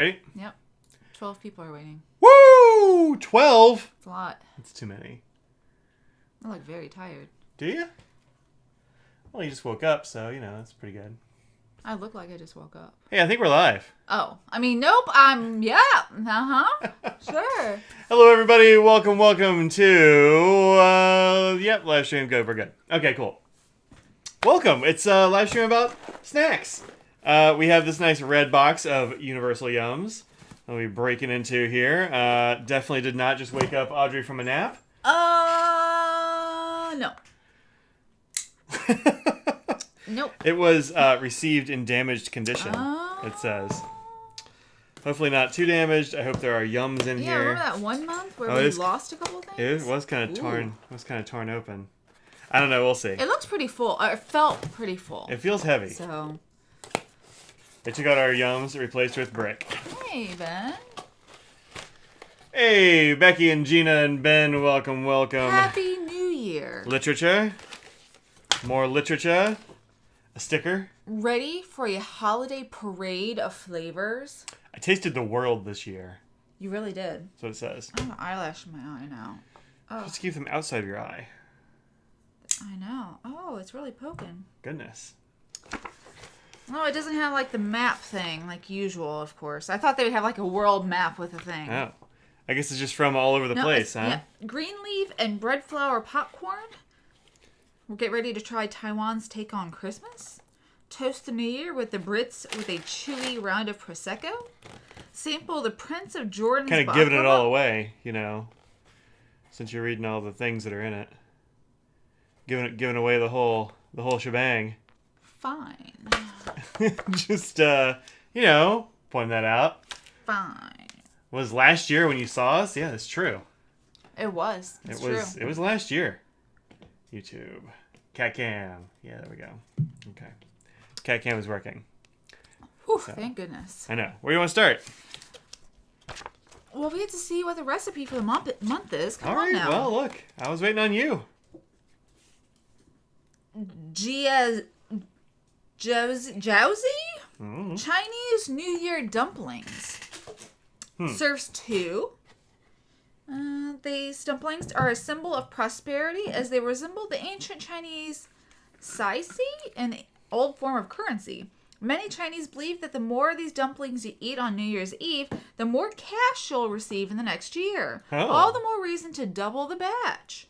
Ready? Yep. 12 people are waiting. Woo! 12? It's a lot. That's too many. I look very tired. Do you? Well, you just woke up, so, that's pretty good. I look like I just woke up. Hey, I think we're live. Oh, I mean, nope. Yeah. Sure. Hello, everybody. Welcome to, live stream. Good. We're good. Okay, cool. Welcome. It's a live stream about snacks. We have this nice red box of Universal Yums that we'll be breaking into here. Definitely did not just wake up Audrey from a nap. No. Nope. It was received in damaged condition, it says. Hopefully not too damaged. I hope there are Yums in here. Yeah, remember that one month where we lost a couple things? It was kind of torn. It was kind of torn open. I don't know. We'll see. It looks pretty full. It felt pretty full. It feels heavy. So. They took out our Yums, replaced with brick. Hey, Ben. Hey, Becky and Gina and Ben. Welcome. Happy New Year. Literature. More literature. A sticker. Ready for a holiday parade of flavors? I tasted the world this year. You really did. That's what it says. I have an eyelash in my eye now. Oh. Just keep them outside of your eye. I know. Oh, it's really poking. Goodness. Oh, it doesn't have like the map thing like usual, of course. I thought they would have like a world map with a thing. Oh. I guess it's just from all over the place, huh? Yeah. Green leaf and bread flour popcorn. We'll get ready to try Taiwan's take on Christmas. Toast the New Year with the Brits with a chewy round of Prosecco. Sample the Prince of Jordan's kind of baklava. giving it all away, since you're reading all the things that are in it. Giving away the whole shebang. Fine. Just pointing that out. Fine. Was last year when you saw us? Yeah, that's true. It was. It's true. It was last year. YouTube. Cat cam. Yeah, there we go. Okay. Cat cam is working. Whew, so, thank goodness. I know. Where do you want to start? Well, we have to see what the recipe for the month is. Come on now. Well, look. I was waiting on you. Jowzy? Mm-hmm. Chinese New Year dumplings. Serves 2. These dumplings are a symbol of prosperity as they resemble the ancient Chinese saici, an old form of currency. Many Chinese believe that the more of these dumplings you eat on New Year's Eve, the more cash you'll receive in the next year. Oh. All the more reason to double the batch.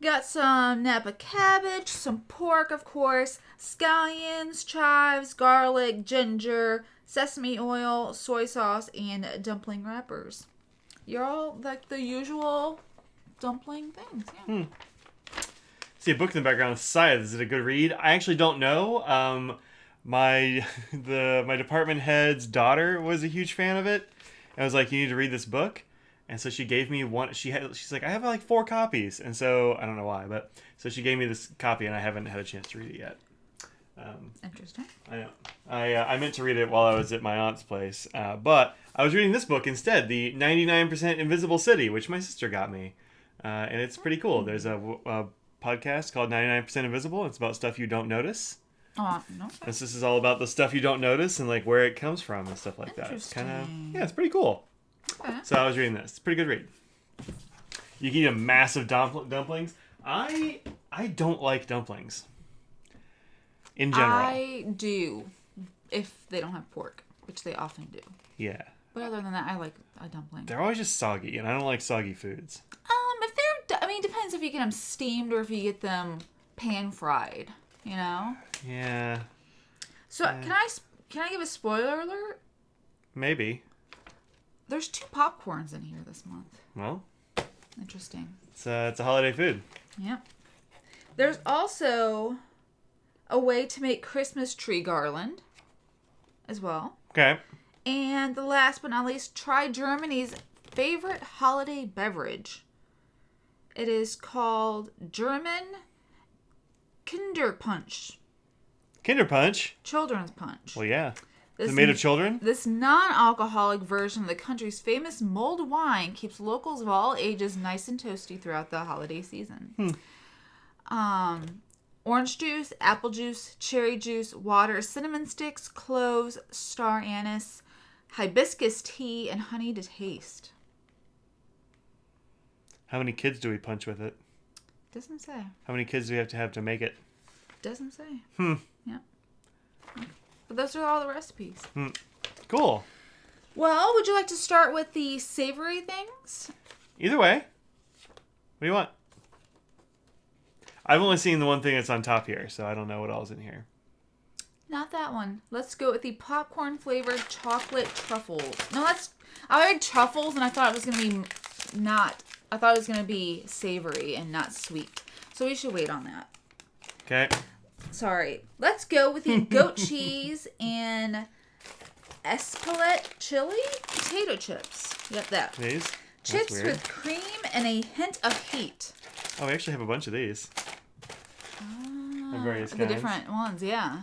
Got some Napa cabbage, some pork, of course, scallions, chives, garlic, ginger, sesame oil, soy sauce, and dumpling wrappers. You're all like the usual dumpling things, yeah. See a book in the background. Scythe. Is it a good read? I actually don't know. My department head's daughter was a huge fan of it. I was like, you need to read this book. And so she gave me one. She's like, I have like 4 copies. And so I don't know why, but so she gave me this copy and I haven't had a chance to read it yet. Interesting. I know. I meant to read it while I was at my aunt's place, but I was reading this book instead, the 99% Invisible City, which my sister got me, and it's pretty cool. There's a podcast called 99% Invisible. It's about stuff you don't notice. Oh, no. This is all about the stuff you don't notice and like where it comes from and stuff like that. It's kind of it's pretty cool. Okay. So I was reading this. It's a pretty good read. You can eat a massive dumplings. I don't like dumplings. In general. I do, if they don't have pork, which they often do. Yeah. But other than that, I like a dumpling. They're always just soggy, and I don't like soggy foods. If they're, depends if you get them steamed or if you get them pan fried. Yeah. So can I give a spoiler alert? Maybe. There's 2 popcorns in here this month. Well. Interesting. It's a holiday food. Yep. There's also a way to make Christmas tree garland as well. Okay. And the last but not least, try Germany's favorite holiday beverage. It is called German Kinderpunsch. Kinderpunsch? Children's punch. Well, yeah. Is it made of children? This non-alcoholic version of the country's famous mulled wine keeps locals of all ages nice and toasty throughout the holiday season. Orange juice, apple juice, cherry juice, water, cinnamon sticks, cloves, star anise, hibiscus tea, and honey to taste. How many kids do we punch with it? Doesn't say. How many kids do we have to make it? Doesn't say. Yeah. But those are all the recipes. Cool. Well, would you like to start with the savory things? Either way. What do you want? I've only seen the one thing that's on top here, so I don't know what all's in here. Not that one. Let's go with the popcorn flavored chocolate truffles. No, I had truffles and I thought it was going to be I thought it was going to be savory and not sweet. So we should wait on that. Okay. Sorry. Let's go with the goat cheese and Espelette chili potato chips. Yep, that. These? Chips with cream and a hint of heat. Oh, we actually have a bunch of these. Of various kinds. The different ones, yeah.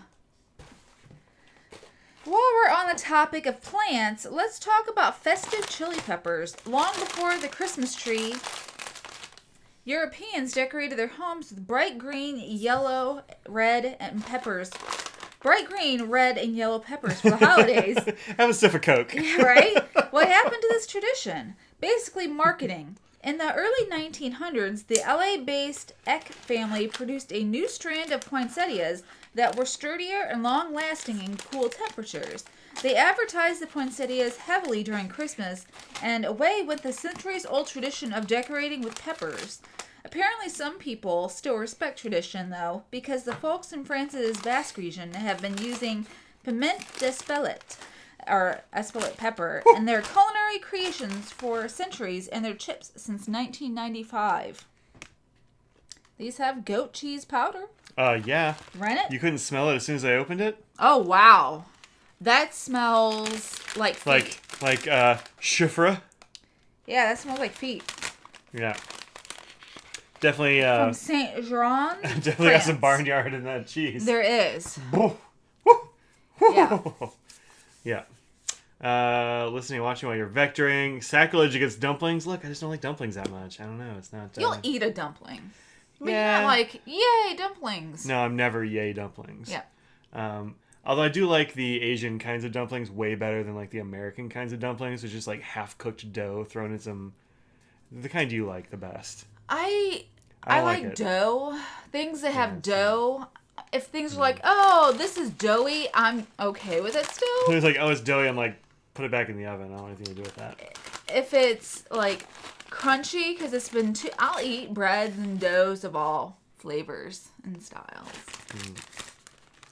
While we're on the topic of plants, let's talk about festive chili peppers. Long before the Christmas tree, Europeans decorated their homes with bright green, yellow, red, and peppers. Bright green, red, and yellow peppers for the holidays. Have a sip of Coke. Yeah, right? What happened to this tradition? Basically, marketing. In the early 1900s, the LA-based Eck family produced a new strand of poinsettias that were sturdier and long-lasting in cool temperatures. They advertised the poinsettias heavily during Christmas, and away went the centuries-old tradition of decorating with peppers. Apparently, some people still respect tradition, though, because the folks in France's Basque region have been using piment d'Espelette, or Espelette pepper, in their culinary creations for centuries and their chips since 1995. These have goat cheese powder. Yeah. Rent it? You couldn't smell it as soon as I opened it? Oh, wow. That smells like feet. Like chiffre? Yeah, that smells like feet. Yeah. Definitely, From Saint Jean. definitely got some barnyard in that cheese. There is. Yeah. Yeah. Listening and watching while you're vectoring. Sacrilege against dumplings. Look, I just don't like dumplings that much. I don't know. It's not... You'll eat a dumpling. But Yeah. you're not like, yay, dumplings. No, I'm never yay dumplings. Yeah. Although I do like the Asian kinds of dumplings way better than like the American kinds of dumplings. It's just like half-cooked dough thrown in some... The kind you like the best. I like like it. dough. Things that have dough. If things are like, oh, this is doughy, I'm okay with it still. It's like, oh, it's doughy. I'm like, put it back in the oven. I don't want anything to do with that. If it's like crunchy, because it's been too, I'll eat breads and doughs of all flavors and styles.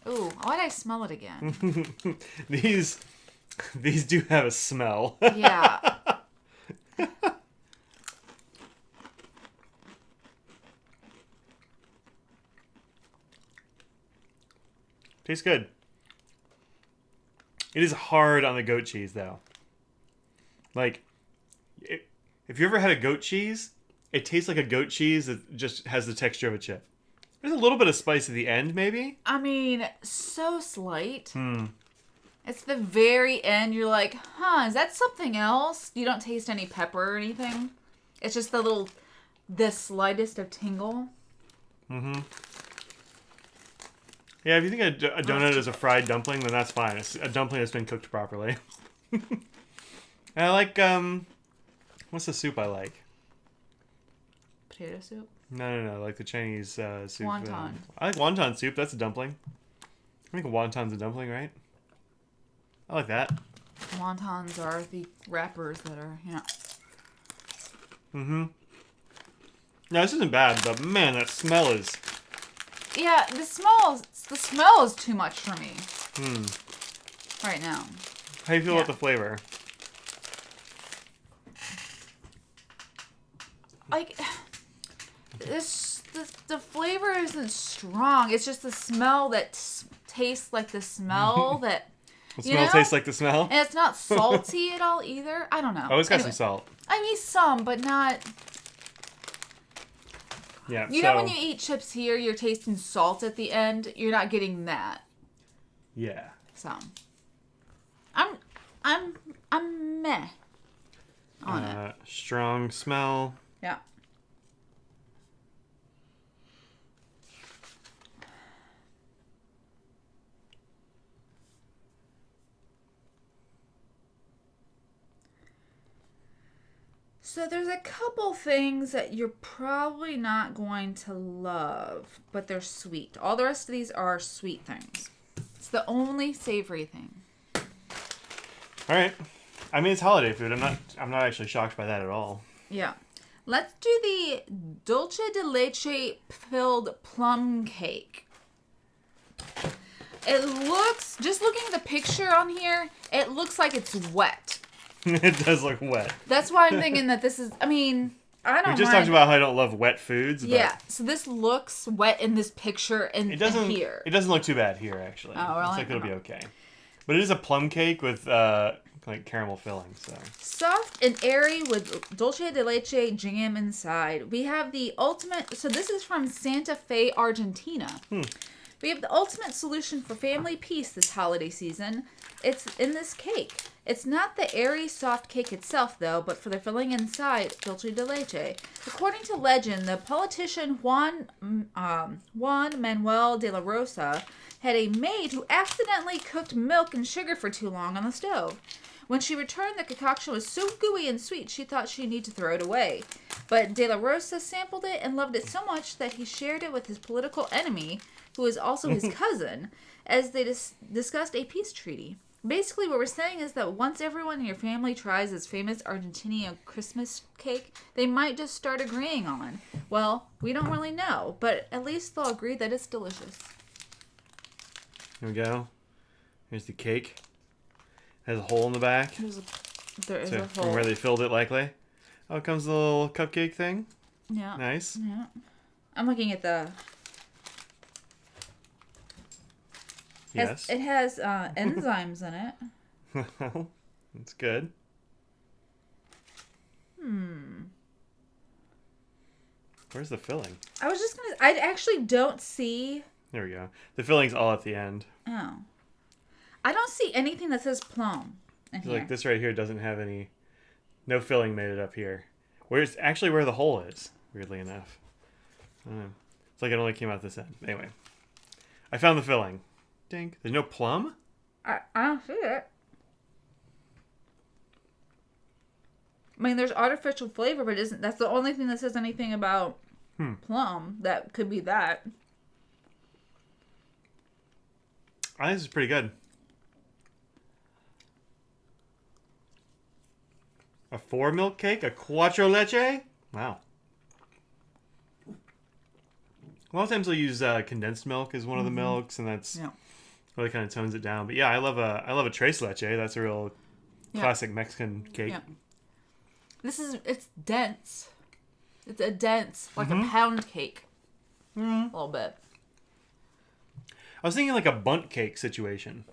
Ooh, why did I smell it again? These do have a smell. Yeah. Tastes good. It is hard on the goat cheese, though. Like, if you ever had a goat cheese, it tastes like a goat cheese that just has the texture of a chip. There's a little bit of spice at the end, maybe. I mean, so slight. It's the very end. You're like, huh, is that something else? You don't taste any pepper or anything. It's just the slightest of tingle. Yeah, if you think a donut is a fried dumpling, then that's fine. It's a dumpling that's been cooked properly. And I like, what's the soup I like? Potato soup? No, like the Chinese soup. Wonton. I like wonton soup. That's a dumpling. I think a wonton's a dumpling, right? I like that. Wontons are the wrappers that are, yeah. No, this isn't bad, but man, that smell is... Yeah, the smell is too much for me. Right now. How do you feel about the flavor? Like, the flavor isn't strong. It's just the smell that tastes like the smell that... The smell tastes like the smell? And it's not salty at all either. I don't know. Oh, it's got some salt. I mean, some, but not... Yeah, You know when you eat chips here, you're tasting salt at the end? You're not getting that. Yeah. So... I'm meh on it. Strong smell. Yeah. So there's a couple things that you're probably not going to love, but they're sweet. All the rest of these are sweet things. It's the only savory thing. All right. I mean, it's holiday food. I'm not actually shocked by that at all. Yeah. Let's do the Dolce de Leche filled plum cake. It looks, just looking at the picture on here, it looks like it's wet. It does look wet. That's why I'm thinking that this is, I mean, I don't know. We just talked about how I don't love wet foods. But yeah, so this looks wet in this picture and here. It doesn't look too bad here, actually. Oh, really? Looks like it'll be okay. But it is a plum cake with like caramel filling. So soft and airy with dulce de leche jam inside. We have the ultimate. So this is from Santa Fe, Argentina. We have the ultimate solution for family peace this holiday season. It's in this cake. It's not the airy, soft cake itself, though, but for the filling inside, dulce de leche. According to legend, the politician Juan Manuel de la Rosa had a maid who accidentally cooked milk and sugar for too long on the stove. When she returned, the concoction was so gooey and sweet she thought she'd need to throw it away. But De La Rosa sampled it and loved it so much that he shared it with his political enemy, who is also his cousin, as they discussed a peace treaty. Basically, what we're saying is that once everyone in your family tries this famous Argentinian Christmas cake, they might just start agreeing on, well, we don't really know, but at least they'll agree that it's delicious. Here we go. Here's the cake. Has a hole in the back. There is a hole. From where they filled it, likely. Oh, it comes the little cupcake thing. Yeah. Nice. Yeah. I'm looking at the... Yes. It has enzymes in it. That's good. Where's the filling? I actually don't see... There we go. The filling's all at the end. Oh. I don't see anything that says plum in here. Like this right here doesn't have any... No filling made it up here. Where's actually where the hole is, weirdly enough. I don't know. It's like it only came out this end. Anyway. I found the filling. Dink. There's no plum? I don't see it. I mean, there's artificial flavor, but that's the only thing that says anything about plum. That could be that. I think this is pretty good. A 4 milk cake? A cuatro leche? Wow. A lot of times they'll use condensed milk as one of the milks, and that's really kind of tones it down. But yeah, I love a tres leche. That's a real classic Mexican cake. Yeah. It's dense. It's a dense, like a pound cake. A little bit. I was thinking like a bundt cake situation.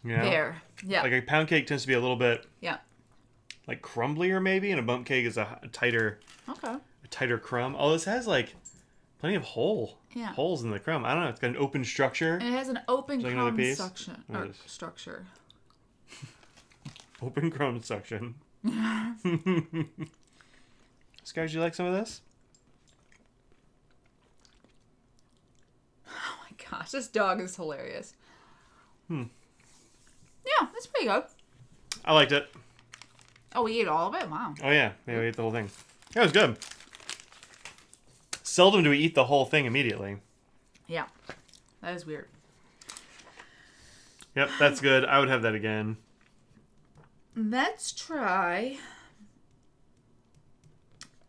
You know? There. Yeah. Like a pound cake tends to be a little bit like crumblier maybe, and a bundt cake is a tighter crumb. Oh, this has like plenty of holes in the crumb. I don't know. It's got an open structure. And it has an open like crumb structure. Open crumb suction. Sky, would you like some of this? Oh my gosh, this dog is hilarious. Yeah, that's pretty good. I liked it. Oh, we ate all of it? Wow. Oh yeah, maybe we ate the whole thing. It was good. Seldom do we eat the whole thing immediately. Yeah, that is weird. Yep, that's good. I would have that again. Let's try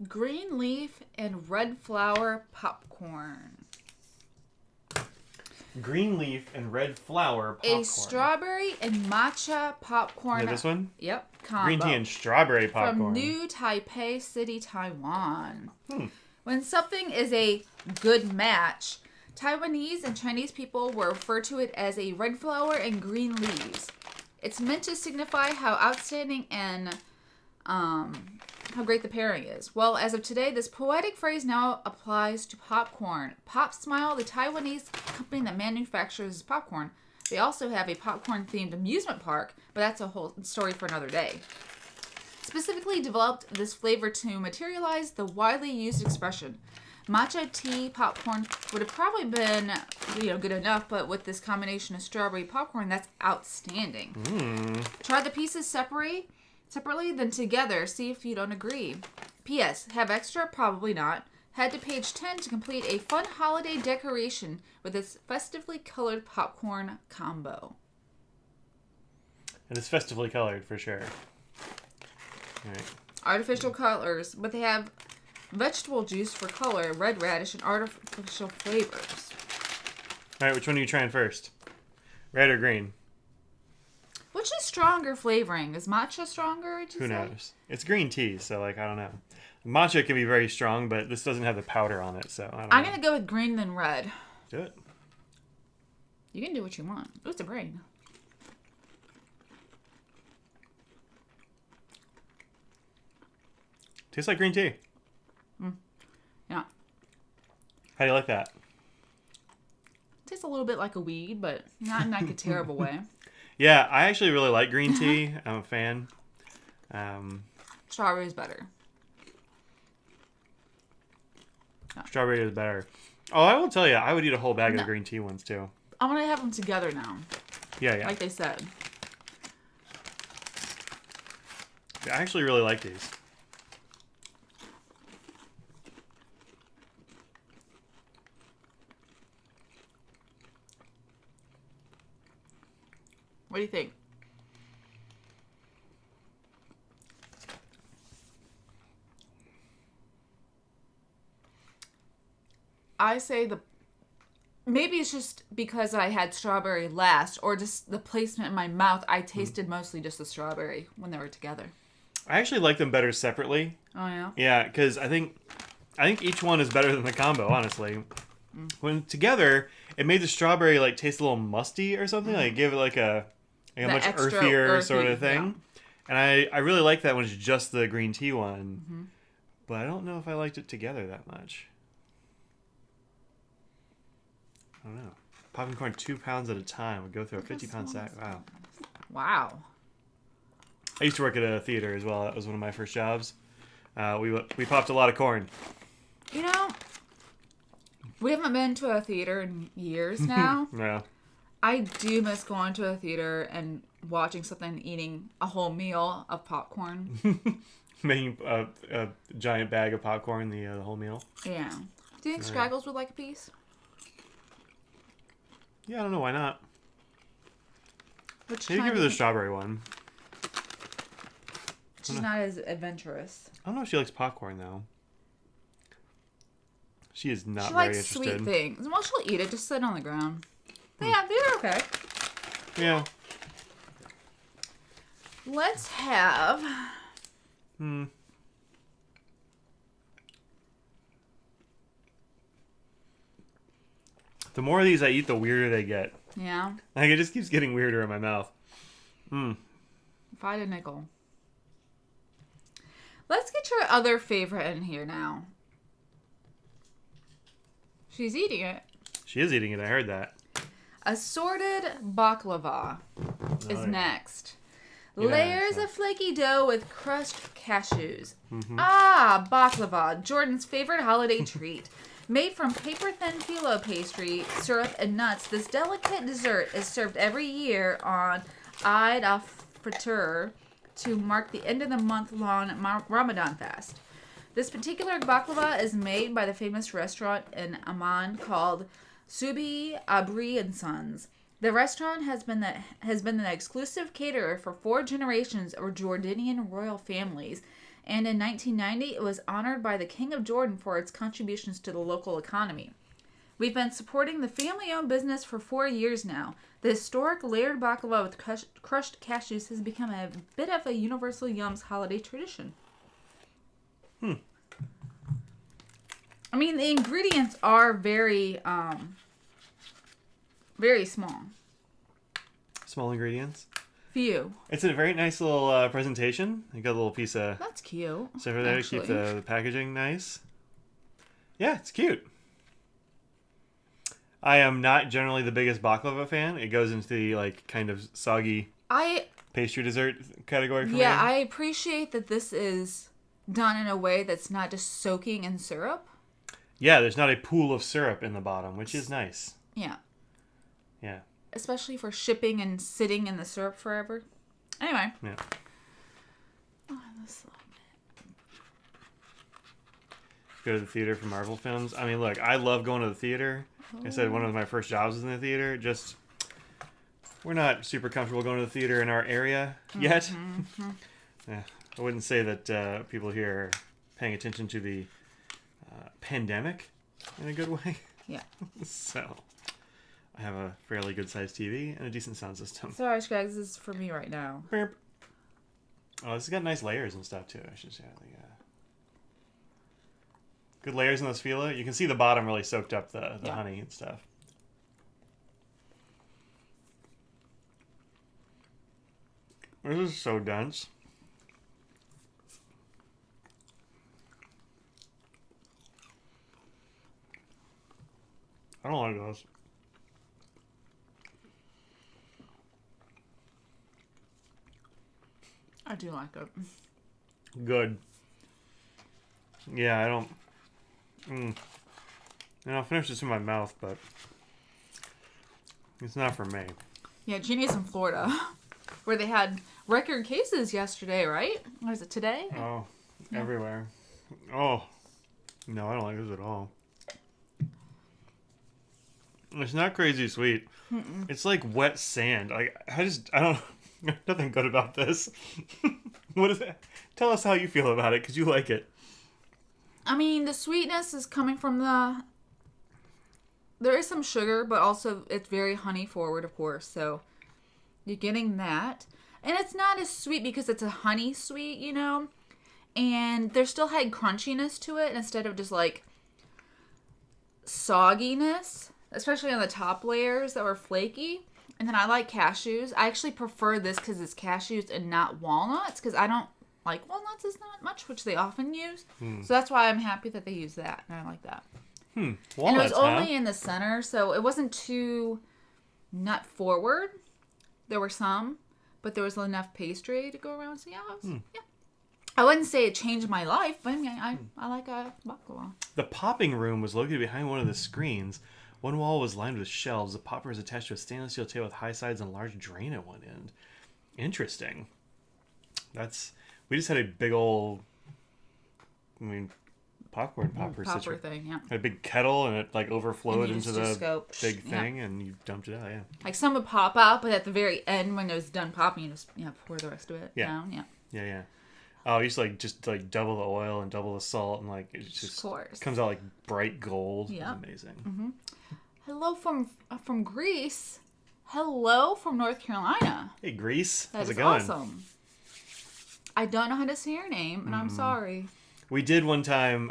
green leaf and red flour popcorn. Green leaf and red flour popcorn. A strawberry and matcha popcorn. Yeah, this one? Yep. Combo. Green tea and strawberry popcorn. From New Taipei City, Taiwan. When something is a good match, Taiwanese and Chinese people will refer to it as a red flower and green leaves. It's meant to signify how outstanding and how great the pairing is. Well, as of today, this poetic phrase now applies to popcorn. Pop Smile, the Taiwanese company that manufactures popcorn, they also have a popcorn-themed amusement park, but that's a whole story for another day. Specifically developed this flavor to materialize the widely used expression. Matcha tea popcorn would have probably been, good enough, but with this combination of strawberry popcorn, that's outstanding. Try the pieces separately separately, then together. See if you don't agree. P.S. Have extra? Probably not. Head to page 10 to complete a fun holiday decoration with this festively colored popcorn combo. It is festively colored for sure. All right. Artificial colors, but they have vegetable juice for color, red radish, and artificial flavors. All right, which one are you trying first? Red or green? Which is stronger flavoring? Is matcha stronger? Who knows? It's green tea, so like I don't know. Matcha can be very strong, but this doesn't have the powder on it, so I don't know. I'm gonna go with green then red. Do it. You can do what you want. Ooh, it's a brain. Tastes like green tea. Yeah. How do you like that? Tastes a little bit like a weed, but not in like a terrible way. Yeah, I actually really like green tea. I'm a fan. Strawberry is better. Strawberry is better. Oh, I will tell you, I would eat a whole bag of the green tea ones too. I'm gonna have them together now. Yeah. Like they said. I actually really like these. What do you think? I say maybe it's just because I had strawberry last, or just the placement in my mouth. I tasted mostly just the strawberry when they were together. I actually like them better separately. Oh yeah. Yeah, because I think each one is better than the combo. Honestly, when together, it made the strawberry like taste a little musty or something. Like give it like a much earthier sort of thing. Yeah. And I really like that when it's just the green tea one. But I don't know if I liked it together that much. I don't know. Popping corn 2 pounds at a time would go through a 50-pound sack. Wow. Wow. I used to work at a theater as well. That was one of my first jobs. We popped a lot of corn. You know, we haven't been to a theater in years now. Yeah. I do miss going to a theater and watching something and eating a whole meal of popcorn. Making a giant bag of popcorn the whole meal. Yeah. Do you think Straggles would like a piece? Yeah, I don't know. Why not? Which Maybe give her the strawberry one. She's not as adventurous. I don't know if she likes popcorn, though. She is not she very likes interested. Sweet things. Well, she'll eat it. Just sit on the ground. Yeah, they're okay. Yeah. Let's have... The more of these I eat, the weirder they get. Yeah. Like, it just keeps getting weirder in my mouth. If I had a nickel. Let's get your other favorite in here now. She's eating it. She is eating it. I heard that. Assorted Baklava is next. Yeah, Layers of flaky dough with crushed cashews. Baklava, Jordan's favorite holiday treat. Made from paper-thin phyllo pastry, syrup, and nuts, this delicate dessert is served every year on Eid al-Fitr to mark the end of the month-long Ramadan fast. This particular baklava is made by the famous restaurant in Amman called Subi Abri and Sons. The restaurant has been the exclusive caterer for 4 generations of Jordanian royal families, and in 1990 it was honored by the King of Jordan for its contributions to the local economy. We've been supporting the family-owned business for 4 years now. The historic layered baklava with crushed cashews has become a bit of a universal Yums holiday tradition. I mean, the ingredients are very small. Small ingredients. Few. It's a very nice little presentation. You got a little piece of That's cute. stuff over there to keep the packaging nice. Yeah, it's cute. I am not generally the biggest baklava fan. It goes into the like kind of soggy pastry dessert category for me. Yeah, I appreciate that this is done in a way that's not just soaking in syrup. Yeah, there's not a pool of syrup in the bottom, which is nice. Yeah. Yeah. Especially for shipping and sitting in the syrup forever. Anyway. Yeah. go to the theater for Marvel films. I mean, look, I love going to the theater. I said one of my first jobs was in the theater. Just, we're not super comfortable going to the theater in our area yet. Yeah, I wouldn't say that people here are paying attention to the pandemic in a good way. Yeah. So, I have a fairly good-sized TV and a decent sound system. Sorry, Scrags, this is for me right now. Burp. Oh, this has got nice layers and stuff, too. I should say. Good layers in this phyllo. You can see the bottom really soaked up the honey and stuff. This is so dense. I don't like those. I do like it. Good. Yeah, I don't... And I'll finish this in my mouth, but it's not for me. Yeah, Jeannie's in Florida, where they had record cases yesterday, right? Or is it today? Oh, everywhere. Oh, no, I don't like this at all. It's not crazy sweet. It's like wet sand. Like I don't. Nothing good about this. What is it? Tell us how you feel about it, because you like it. I mean, the sweetness is coming from the... There is some sugar, but also it's very honey forward, of course. So you're getting that. And it's not as sweet because it's a honey sweet, you know? And there still had crunchiness to it instead of just like sogginess, especially on the top layers that were flaky. And then I like cashews. I actually prefer this because it's cashews and not walnuts, because I don't like walnuts as not much, which they often use. So that's why I'm happy that they use that, and I like that. Walnuts, and it was only in the center, so it wasn't too nut forward. There were some, but there was enough pastry to go around. So yeah, I wouldn't say it changed my life, but I mean, I like a baklava. The popping room was located behind one of the screens. One wall was lined with shelves. The popper was attached to a stainless steel table with high sides and a large drain at one end. Interesting. We just had a big old, popcorn popper thing, yeah. Had a big kettle and it like overflowed into the big yeah. thing and you dumped it out, yeah. Like some would pop out, but at the very end when it was done popping, you just pour the rest of it down, Yeah. Oh, I used to just double the oil and double the salt and it just comes out like bright gold. Yeah. It's amazing. Mm-hmm. Hello from Greece. Hello from North Carolina. Hey, Greece. How's it going? Awesome. I don't know how to say your name, and I'm sorry. We did one time,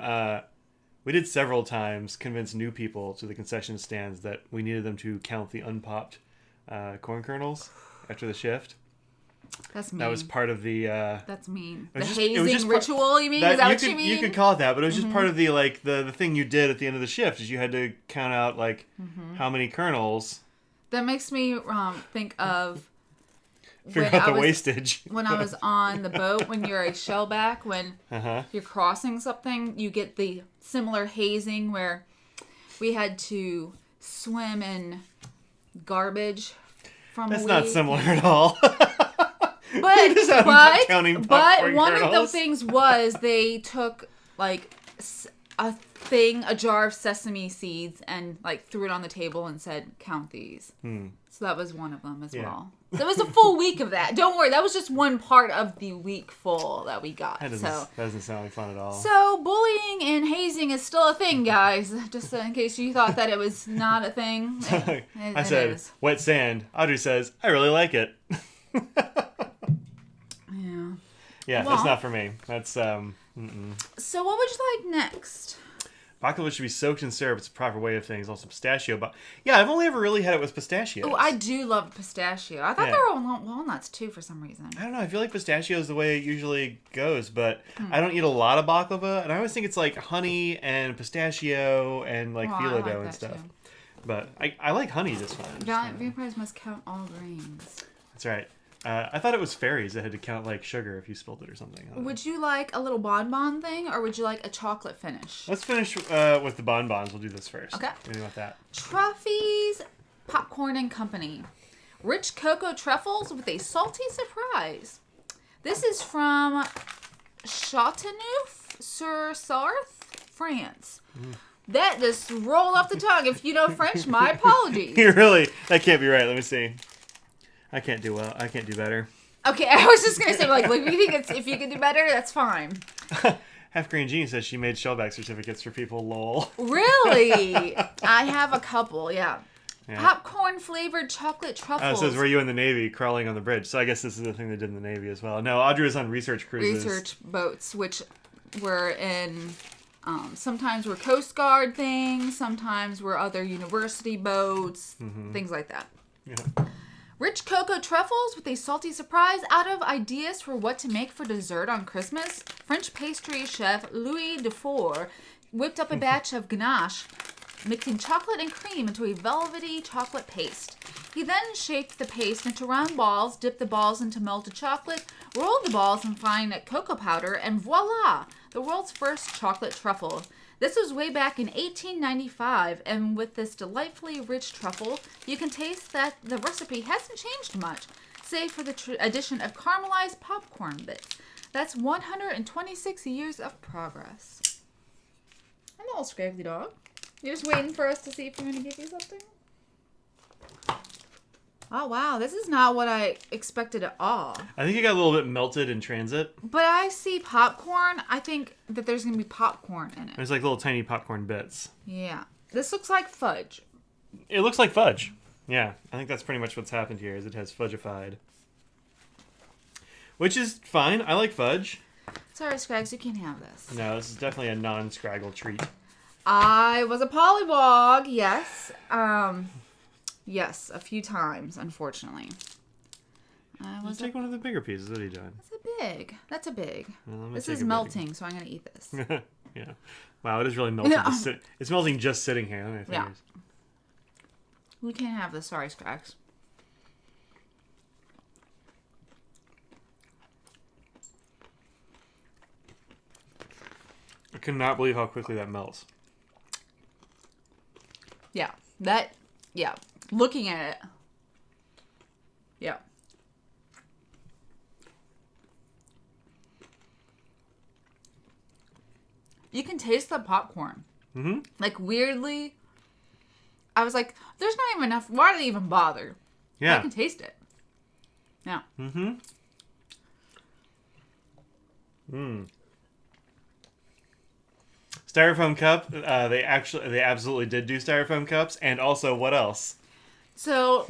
we did several times convince new people to the concession stands that we needed them to count the unpopped corn kernels after the shift. That's mean. That was part of the... That's mean. The hazing ritual, you mean? Is that what you mean? You could call it that, but it was just part of the the thing you did at the end of the shift, is you had to count out, how many kernels. That makes me think of... Figure out the wastage. When I was on the boat, when you're a shellback, when you're crossing something, you get the similar hazing where we had to swim in garbage from That's not similar at all. But one kernels. of the things was they took a jar of sesame seeds and threw it on the table and said, count these. So that was one of them as well. So it was a full week of that. Don't worry, that was just one part of the week full that we got. That doesn't sound like fun at all. So bullying and hazing is still a thing, guys. Just in case you thought that it was not a thing. I said, wet sand. Audrey says, I really like it. Yeah, well, that's not for me. That's, So what would you like next? Baklava should be soaked in syrup. It's a proper way of things. Also pistachio. But yeah, I've only ever really had it with pistachios. Oh, I do love pistachio. I thought there were walnuts too for some reason. I don't know. I feel like pistachio is the way it usually goes. But I don't eat a lot of baklava. And I always think it's like honey and pistachio and phyllo dough and stuff. Too. But I like honey this one. Vampires must count all grains. That's right. I thought it was fairies that had to count sugar if you spilled it or something. Would you like a little bonbon thing, or would you like a chocolate finish? Let's finish with the bonbons. We'll do this first. Okay. What do you want that? Truffles Popcorn and Company. Rich cocoa truffles with a salty surprise. This is from Chateauneuf-sur-Sarthe, France. That just rolled off the tongue. If you know French, my apologies. That can't be right. Let me see. I can't do well. I can't do better. Okay, I was just gonna say, like if you can do better, that's fine. Half Green Jean says she made shellback certificates for people. Lol. Really? I have a couple. Yeah. Popcorn flavored chocolate truffles. It says, were you in the Navy crawling on the bridge? So I guess this is the thing they did in the Navy as well. No, Audrey was on research cruises. Research boats, which were in, sometimes were Coast Guard things, sometimes were other university boats, things like that. Yeah. Rich cocoa truffles with a salty surprise. Out of ideas for what to make for dessert on Christmas, French pastry chef Louis Dufour whipped up a batch of ganache, mixing chocolate and cream into a velvety chocolate paste. He then shaped the paste into round balls, dipped the balls into melted chocolate, rolled the balls in fine cocoa powder, and voila! The world's first chocolate truffle. This was way back in 1895, and with this delightfully rich truffle, you can taste that the recipe hasn't changed much, save for the addition of caramelized popcorn bits. That's 126 years of progress. I'm a little scraggly dog. You're just waiting for us to see if we're going to give you something? Oh, wow. This is not what I expected at all. I think it got a little bit melted in transit. But I see popcorn. I think that there's going to be popcorn in it. There's like little tiny popcorn bits. Yeah. This looks like fudge. It looks like fudge. Yeah. I think that's pretty much what's happened here is it has fudgified. Which is fine. I like fudge. Sorry, Scrags. You can't have this. No, this is definitely a non-Scraggle treat. I was a pollywog, yes. Yes, a few times, unfortunately. Just take one of the bigger pieces. What are you doing? That's a big. Well, this is melting, so I'm going to eat this. Yeah. Wow, it is really melting. It's melting just sitting here. Let me yeah. We can't have this. Sorry, Scrags. I cannot believe how quickly that melts. Yeah. Looking at it. Yeah. You can taste the popcorn. Mm-hmm. Like, weirdly, I was like, there's not even enough. Why do they even bother? Yeah. I can taste it. Yeah. Mm-hmm. Styrofoam cup. They absolutely did do styrofoam cups, and also what else? So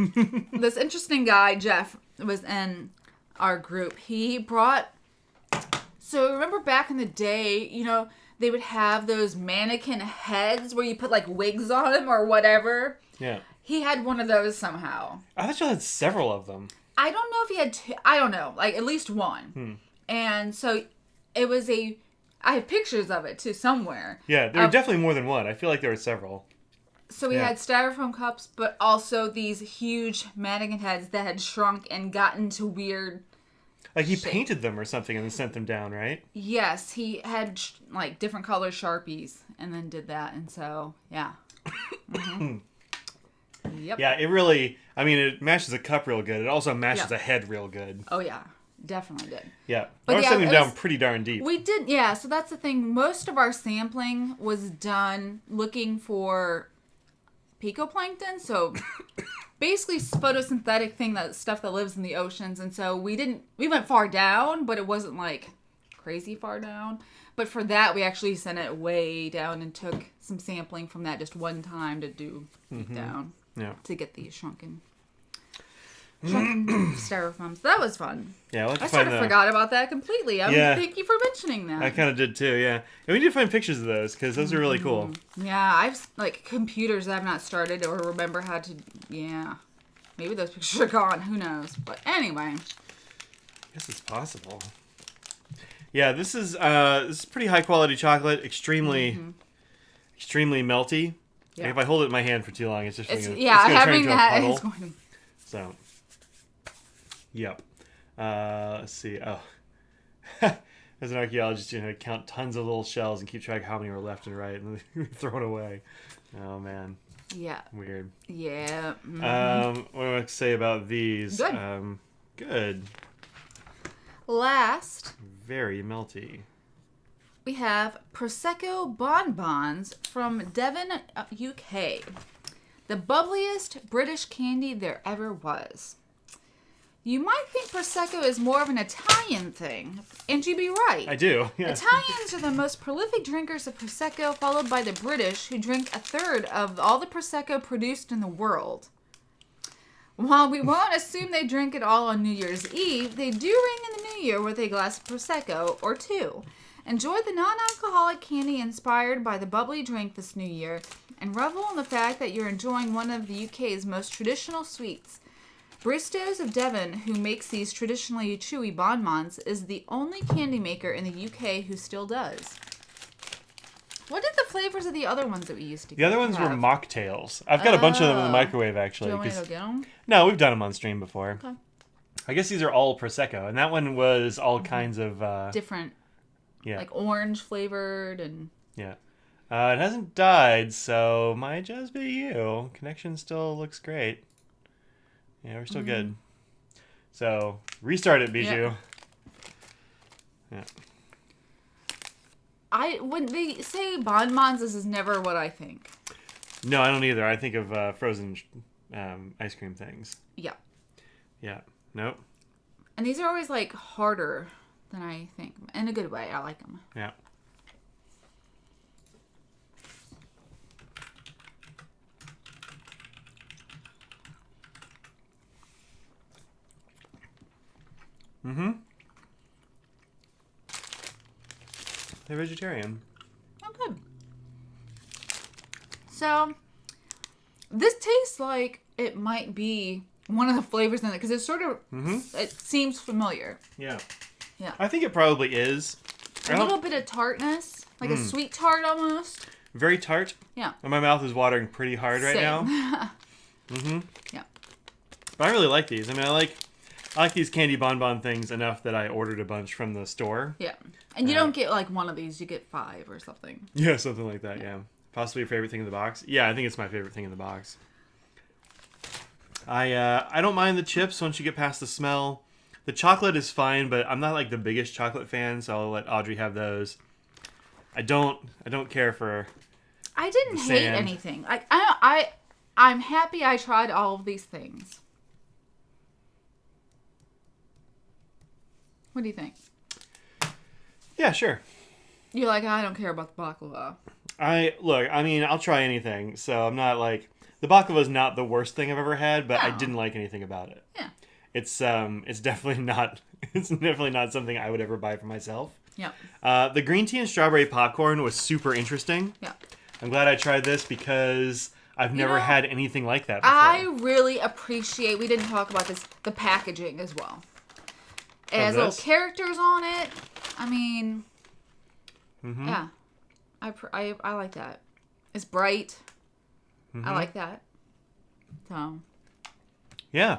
this interesting guy Jeff was in our group. He brought. So remember back in the day, you know, they would have those mannequin heads where you put like wigs on them or whatever. Yeah. He had one of those somehow. I thought you had several of them. I don't know if he had two. I don't know, like at least one. And so it was I have pictures of it too somewhere. Yeah, there were definitely more than one. I feel like there were several. So we had styrofoam cups, but also these huge mannequin heads that had shrunk and gotten to weird. Like he painted them or something and then sent them down, right? Yes, he had like different color Sharpies and then did that, and so yeah. Yep. Yeah, it really. I mean, it matches a cup real good. It also matches a head real good. Oh yeah. Definitely did. Yeah. But sent them down pretty darn deep. We did, yeah. So that's the thing. Most of our sampling was done looking for picoplankton. So basically photosynthetic stuff that lives in the oceans. And so we went far down, but it wasn't like crazy far down. But for that, we actually sent it way down and took some sampling from that just one time to do down. Yeah. To get these shrunken styrofoams. That was fun. Yeah, I sort of forgot about that completely. Thank you for mentioning that. I kind of did too. Yeah, and we need to find pictures of those because those are really cool. Yeah, I've like computers I've not started or remember how to. Yeah, maybe those pictures are gone. Who knows? But anyway, I guess it's possible. Yeah, this is pretty high quality chocolate. Extremely melty. Yeah. Like if I hold it in my hand for too long, it's just having that is going to. So. Yep. Let's see. Oh. As an archaeologist, you know, count tons of little shells and keep track of how many were left and right and then throw it away. Oh, man. Yeah. Weird. Yeah. What do I say about these? Good. Good. Last. Very melty. we have Prosecco Bon Bons from Devon, UK. The bubbliest British candy there ever was. You might think Prosecco is more of an Italian thing, and you'd be right. I do, yeah. Italians are the most prolific drinkers of Prosecco, followed by the British, who drink a third of all the Prosecco produced in the world. While we won't assume they drink it all on New Year's Eve, they do ring in the new year with a glass of Prosecco or two. Enjoy the non-alcoholic candy inspired by the bubbly drink this new year, and revel in the fact that you're enjoying one of the UK's most traditional sweets. Bristows of Devon, who makes these traditionally chewy bonbons, is the only candy maker in the UK who still does. What are the flavors of the other ones that we used to The other ones were mocktails. I've got a bunch of them in the microwave, actually. Do you want me to go get them? No, we've done them on stream before. Okay. I guess these are all Prosecco, and that one was all kinds of... different, yeah. like orange flavored and... Yeah. It hasn't died, so might just be you. Connection still looks great. Yeah, we're still good. So, restart it, Bijou. Yeah. When they say bonbons, this is never what I think. No, I don't either. I think of frozen ice cream things. Yeah. Yeah. Nope. And these are always, like, harder than I think. In a good way. I like them. Yeah. Mm-hmm. They're vegetarian. Oh, good. So, this tastes like it might be one of the flavors in it, because it's sort of, it seems familiar. Yeah. Yeah. I think it probably is. A little bit of tartness, like a sweet tart almost. Very tart. Yeah. And my mouth is watering pretty hard right now. Mm-hmm. Yeah. But I really like these. I mean, I like these candy bonbon things enough that I ordered a bunch from the store. Yeah. And you don't get like one of these, you get 5 or something. Yeah, something like that, yeah. Possibly your favorite thing in the box? Yeah, I think it's my favorite thing in the box. I don't mind the chips once you get past the smell. The chocolate is fine, but I'm not like the biggest chocolate fan, so I'll let Audrey have those. I don't care for I didn't hate anything. I'm happy I tried all of these things. What do you think? Yeah, sure. You're like, I don't care about the baklava. I mean, I'll try anything, so I'm not like... The baklava is not the worst thing I've ever had, but I No. didn't like anything about it. Yeah. It's definitely not... It's definitely not something I would ever buy for myself. Yeah. The green tea and strawberry popcorn was super interesting. Yeah. I'm glad I tried this because I've never had anything like that before. I really appreciate, we didn't talk about this, the packaging as well. It has little characters on it. I mean, yeah. I like that. It's bright. I like that. So. Yeah.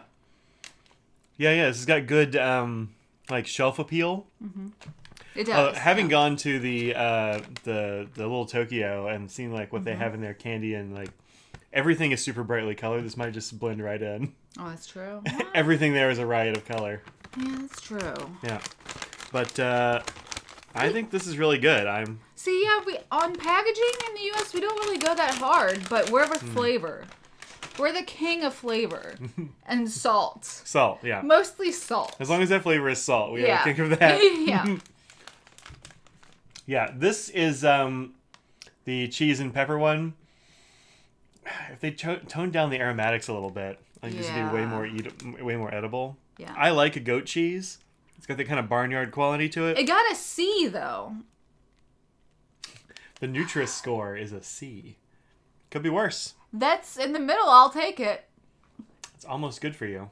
Yeah. This has got good, like, shelf appeal. It does. Having gone to the little Tokyo and seen like what they have in their candy, and like everything is super brightly colored. This might just blend right in. Oh, that's true. Everything there is a riot of color. Yeah, that's true. Yeah, but I think this is really good. See, yeah, we on packaging in the U.S. we don't really go that hard, but we're with flavor. We're the king of flavor and salt. Salt, yeah. Mostly salt. As long as that flavor is salt, we gotta think of that. Yeah. Yeah, this is the cheese and pepper one. If they toned down the aromatics a little bit, like this would be way more edible. Yeah. I like a goat cheese. It's got that kind of barnyard quality to it. It got a C though. The Nutri-Score is a C. Could be worse. That's in the middle. I'll take it. It's almost good for you.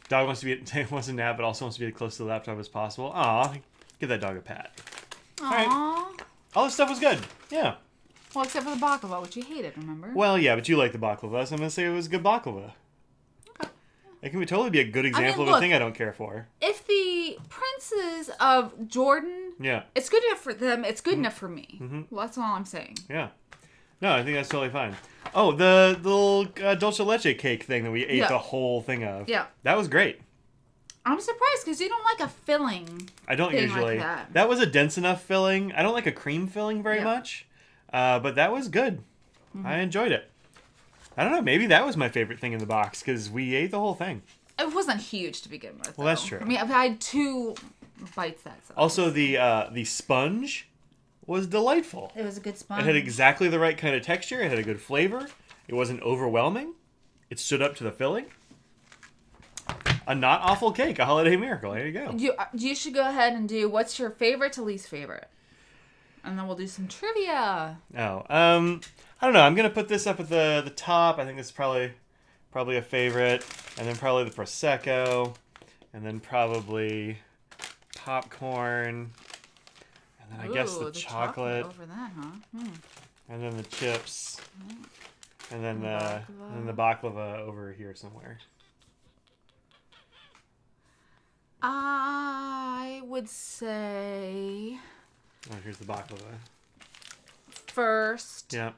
Dog wants to nap, but also wants to be as close to the laptop as possible. Aw, give that dog a pat. Aww. All right. All this stuff was good. Yeah. Well, except for the baklava, which you hated, remember? Well, yeah, but you like the baklava, so I'm going to say it was good baklava. Okay. It can totally be a good example of a thing I don't care for. If the princes of Jordan, it's good enough for them, it's good enough for me. Well, that's all I'm saying. Yeah. No, I think that's totally fine. Oh, the little Dolce Leche cake thing that we ate the whole thing of. Yeah. That was great. I'm surprised because you don't like a filling. I don't thing usually. Like that. That was a dense enough filling. I don't like a cream filling very much, but that was good. Mm-hmm. I enjoyed it. I don't know. Maybe that was my favorite thing in the box because we ate the whole thing. It wasn't huge to begin with. Well, that's true. I mean, I've had 2 bites that size. Also, the sponge was delightful. It was a good sponge. It had exactly the right kind of texture. It had a good flavor. It wasn't overwhelming. It stood up to the filling. A not awful cake, a holiday miracle. There you go. You should go ahead and do what's your favorite to least favorite. And then we'll do some trivia. Oh, I don't know. I'm going to put this up at the top. I think this is probably a favorite. And then probably the Prosecco. And then probably popcorn. And then I guess the chocolate. Over that, huh? And then the chips. And then the baklava over here somewhere. I would say... Oh, here's the baklava. First. Yeah.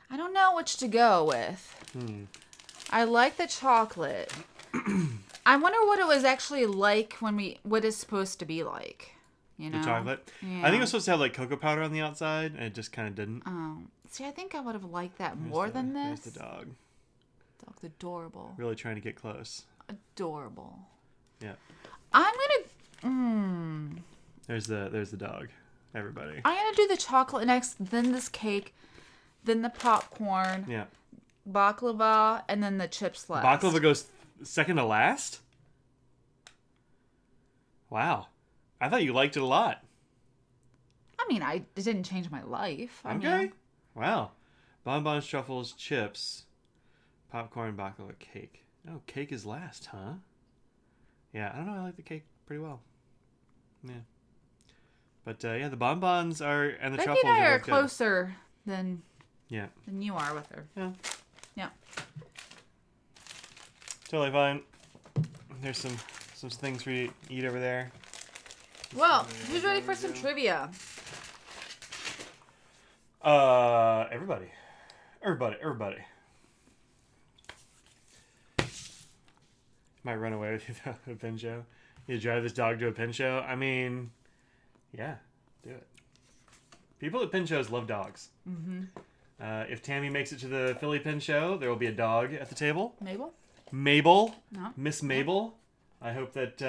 I don't know which to go with. I like the chocolate. I wonder what it was actually like what it's supposed to be like. You know? The chocolate? Yeah. I think it was supposed to have like cocoa powder on the outside, and it just kind of didn't. Oh. See, I think I would have liked that more than this. There's the dog. Dog's adorable. Really trying to get close. Adorable. Yeah. I'm gonna... There's the dog. Everybody. I'm gonna do the chocolate next, then this cake, then the popcorn. Yeah. Baklava, and then the chips last. Baklava goes second to last? Wow. I thought you liked it a lot. I mean, it didn't change my life. Okay. Wow. Bon Bons, Truffles, chips, popcorn, baklava, cake. Oh, cake is last, huh? Yeah, I don't know. I like the cake pretty well. Yeah. But, the Bon Bons and the Becky Truffles and I are both closer than Yeah. than you are with her. Yeah. Yeah. Totally fine. There's some things for you to eat over there. Well, who's ready for some trivia? Everybody. Might run away with you to a pin show. You drive this dog to a pin show? I mean, yeah, do it. People at pin shows love dogs. Mm-hmm. If Tammy makes it to the Philly pin show, there will be a dog at the table. Mabel? No. Miss Mabel. I hope that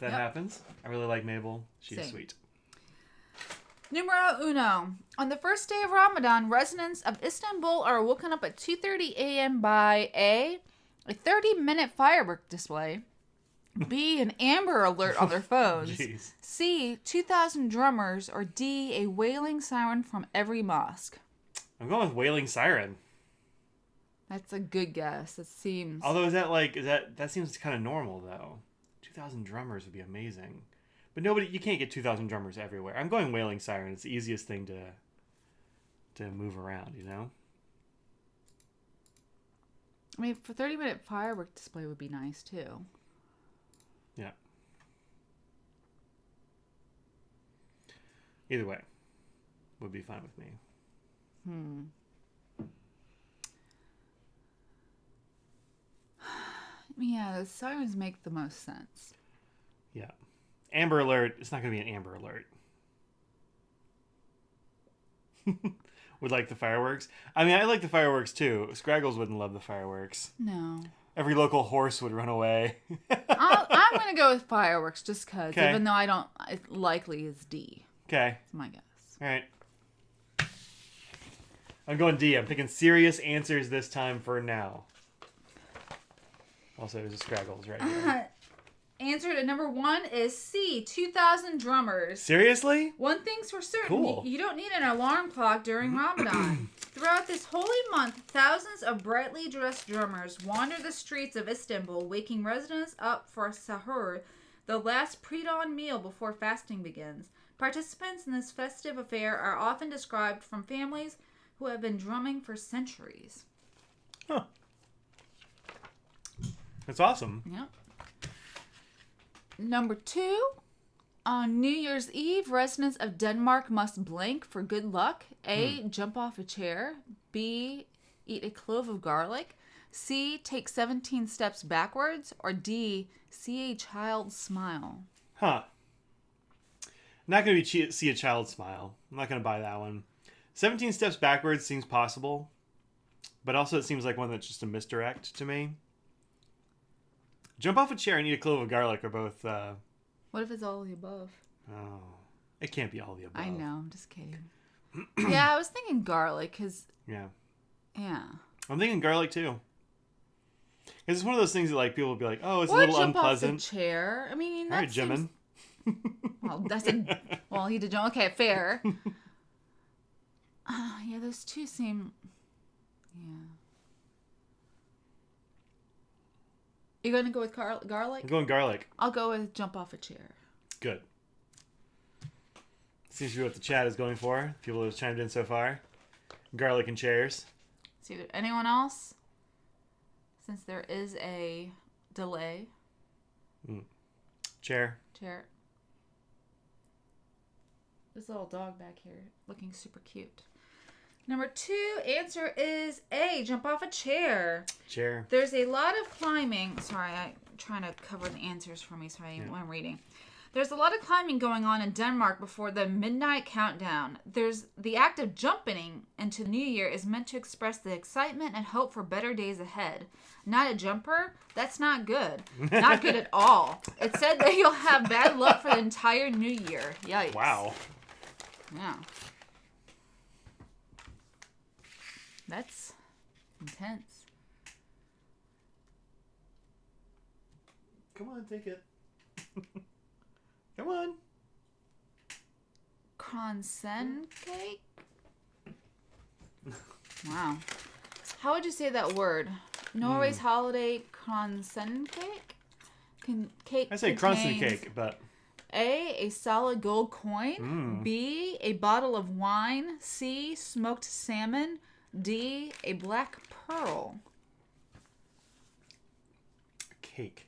happens. I really like Mabel. She's sweet. Numero uno. On the first day of Ramadan, residents of Istanbul are woken up at 2:30 a.m. by a 30-minute firework display, B, an Amber Alert on their phones, Jeez. C, 2,000 drummers, or D, a wailing siren from every mosque. I'm going with wailing siren. That's a good guess. It seems. Although that seems kind of normal though. 2,000 drummers would be amazing. But you can't get 2,000 drummers everywhere. I'm going wailing siren. It's the easiest thing to move around, you know? I mean, for 30-minute firework display would be nice too. Yeah. Either way, would be fine with me. Yeah, the sirens make the most sense. Yeah. Amber Alert, it's not going to be an Amber Alert. Would like the fireworks? I mean, I like the fireworks too. Scraggles wouldn't love the fireworks. No. Every local horse would run away. I'm going to go with fireworks just because, Okay. even though it likely is D. Okay. That's my guess. All right. I'm going D. I'm picking serious answers this time for now. Also, there's a Scraggles right here. Answer to number 1 is C, 2,000 drummers. Seriously? One thing's for certain, Cool. you don't need an alarm clock during Ramadan. Throughout this holy month, thousands of brightly dressed drummers wander the streets of Istanbul, waking residents up for sahur, the last pre-dawn meal before fasting begins. Participants in this festive affair are often described from families who have been drumming for centuries. Huh. That's awesome. Yep. Number 2, on New Year's Eve, residents of Denmark must blank for good luck. A, jump off a chair. B, eat a clove of garlic. C, take 17 steps backwards, or D, see a child smile? Huh. Not going to see a child smile. I'm not going to buy that one. 17 steps backwards seems possible, but also it seems like one that's just a misdirect to me. Jump off a chair and eat a clove of garlic are both... What if it's all of the above? Oh, it can't be all the above. I know, I'm just kidding. Yeah, I was thinking garlic, because... Yeah. Yeah. I'm thinking garlic, too. Because it's one of those things that like people will be like, oh, it's Or a little jump unpleasant. off the chair. I mean, All that right, Jimin. Well, that's a... Well, he did jump. Okay, fair. Yeah, those two seem... Yeah. You going to go with garlic? I'm going garlic. I'll go with jump off a chair. Good. Seems to be what the chat is going for. People have chimed in so far. Garlic and chairs. See, anyone else? Since there is a delay. Chair. Chair. This little dog back here looking super cute. Number 2 answer is A, jump off a chair. Chair. There's a lot of climbing. Sorry, I'm trying to cover the answers for me so I'm reading. There's a lot of climbing going on in Denmark before the midnight countdown. There's the act of jumping into the new year is meant to express the excitement and hope for better days ahead. Not a jumper? That's not good. Not good at all. It said that you'll have bad luck for the entire new year. Yikes. Wow. Yeah. That's intense. Come on, take it. Come on. Kronsen cake? Wow. How would you say that word? Norway's holiday Kronsen cake? Cake I say Kronsen cake, but... A solid gold coin. B, a bottle of wine. C, smoked salmon. D, a black pearl. A cake.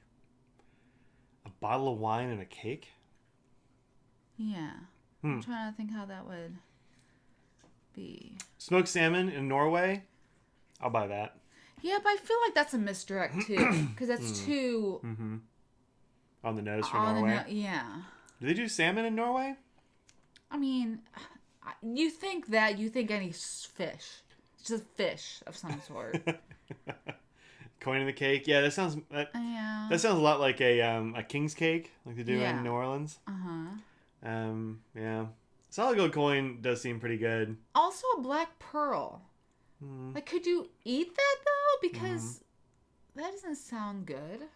A bottle of wine and a cake? Yeah. I'm trying to think how that would be. Smoked salmon in Norway? I'll buy that. Yeah, but I feel like that's a misdirect too. Because that's too... On the nose for Norway? Yeah. Do they do salmon in Norway? I mean, you think that, you think any fish. It's just fish of some sort. Coin in the cake? Yeah, that sounds... Yeah. That sounds a lot like a king's cake, like they do Yeah. in New Orleans. Uh-huh. Yeah. Solid gold coin does seem pretty good. Also a black pearl. Like, could you eat that, though? Because that doesn't sound good.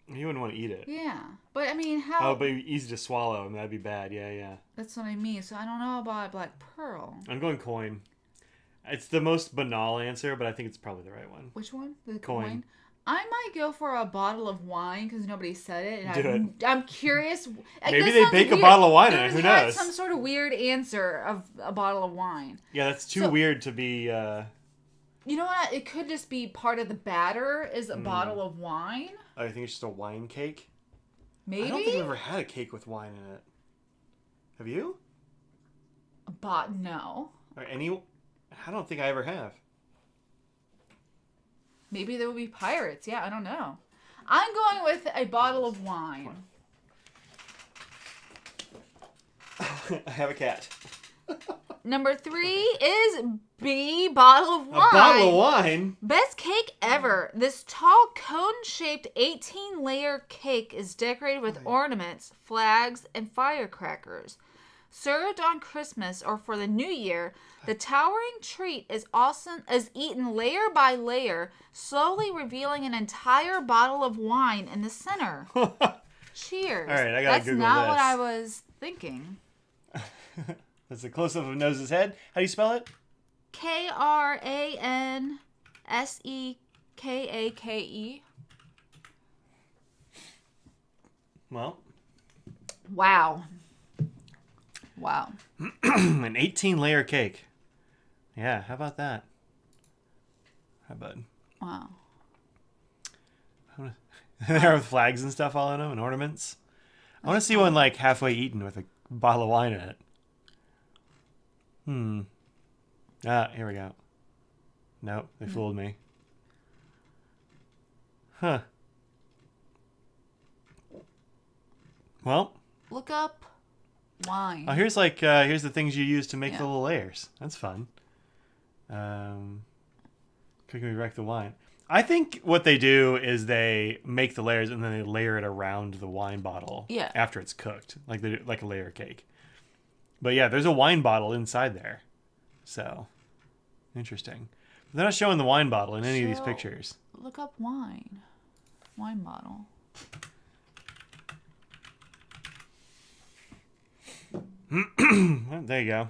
You wouldn't want to eat it. Yeah. But, I mean, how... Oh, but easy to swallow. I mean, that'd be bad. Yeah. That's what I mean. So, I don't know about a black pearl. I'm going coin. It's the most banal answer, but I think it's probably the right one. Which one? The Coin. I might go for a bottle of wine because nobody said it. Do it. I'm curious. Maybe they bake a bottle of wine in it. Who There's knows? some sort of weird answer of a bottle of wine. Yeah, that's too weird to be... You know what? It could just be part of the batter is a bottle of wine. Oh, I think it's just a wine cake? Maybe? I don't think I've ever had a cake with wine in it. Have you? No. Or any... I don't think I ever have. Maybe there will be pirates. Yeah, I don't know. I'm going with a bottle of wine. I have a cat. Number 3 is B, bottle of wine. A bottle of wine? Best cake ever. This tall cone-shaped 18-layer cake is decorated with ornaments, flags, and firecrackers. Served on Christmas or for the New Year, the towering treat is eaten layer by layer, slowly revealing an entire bottle of wine in the center. Cheers. All right, I gotta That's Google not this. what I was thinking. That's a close-up of Nose's head. How do you spell it? Kransekake. Well. Wow. An 18-layer cake. Yeah, how about that? How about... Wow. There with flags and stuff all in them and ornaments. I want to see one like halfway eaten with a bottle of wine in it. Here we go. Nope, they fooled me. Huh. Well. Look up wine. Oh, here's here's the things you use to make Yeah. the little layers. That's fun. Cooking me wreck the wine. I think what they do is they make the layers and then they layer it around the wine bottle. Yeah. After it's cooked, like a layer cake. But yeah, there's a wine bottle inside there. So interesting. They're not showing the wine bottle in any of these pictures. Look up wine. Wine bottle. There you go.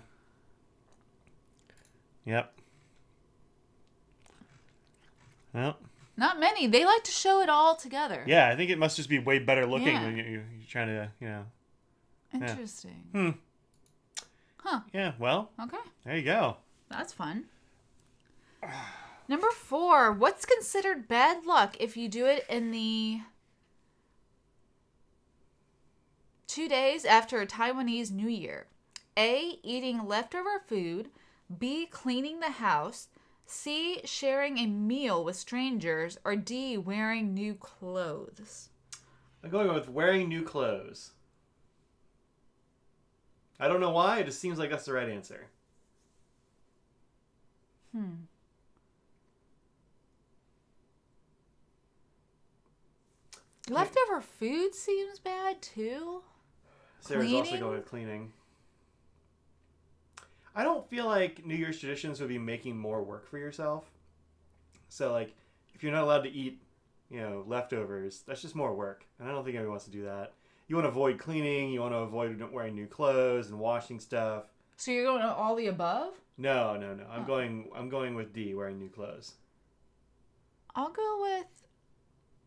Yep. Well. Not many. They like to show it all together. Yeah, I think it must just be way better looking Yeah. when you're trying to, Interesting. Yeah. Huh. Yeah, well, Okay. there you go. That's fun. Number 4. What's considered bad luck if you do it in the 2 days after a Taiwanese New Year? A. Eating leftover food. B. Cleaning the house. C. Sharing a meal with strangers. Or D. Wearing new clothes. I'm going with wearing new clothes. I don't know why, it just seems like that's the right answer. Leftover food seems bad too. Sarah's also Cleaning? going with cleaning. I don't feel like New Year's traditions would be making more work for yourself. So, like, if you're not allowed to eat, leftovers, that's just more work. And I don't think anyone wants to do that. You want to avoid cleaning. You want to avoid wearing new clothes and washing stuff. So you're going to all the above? No. I'm going with D, wearing new clothes. I'll go with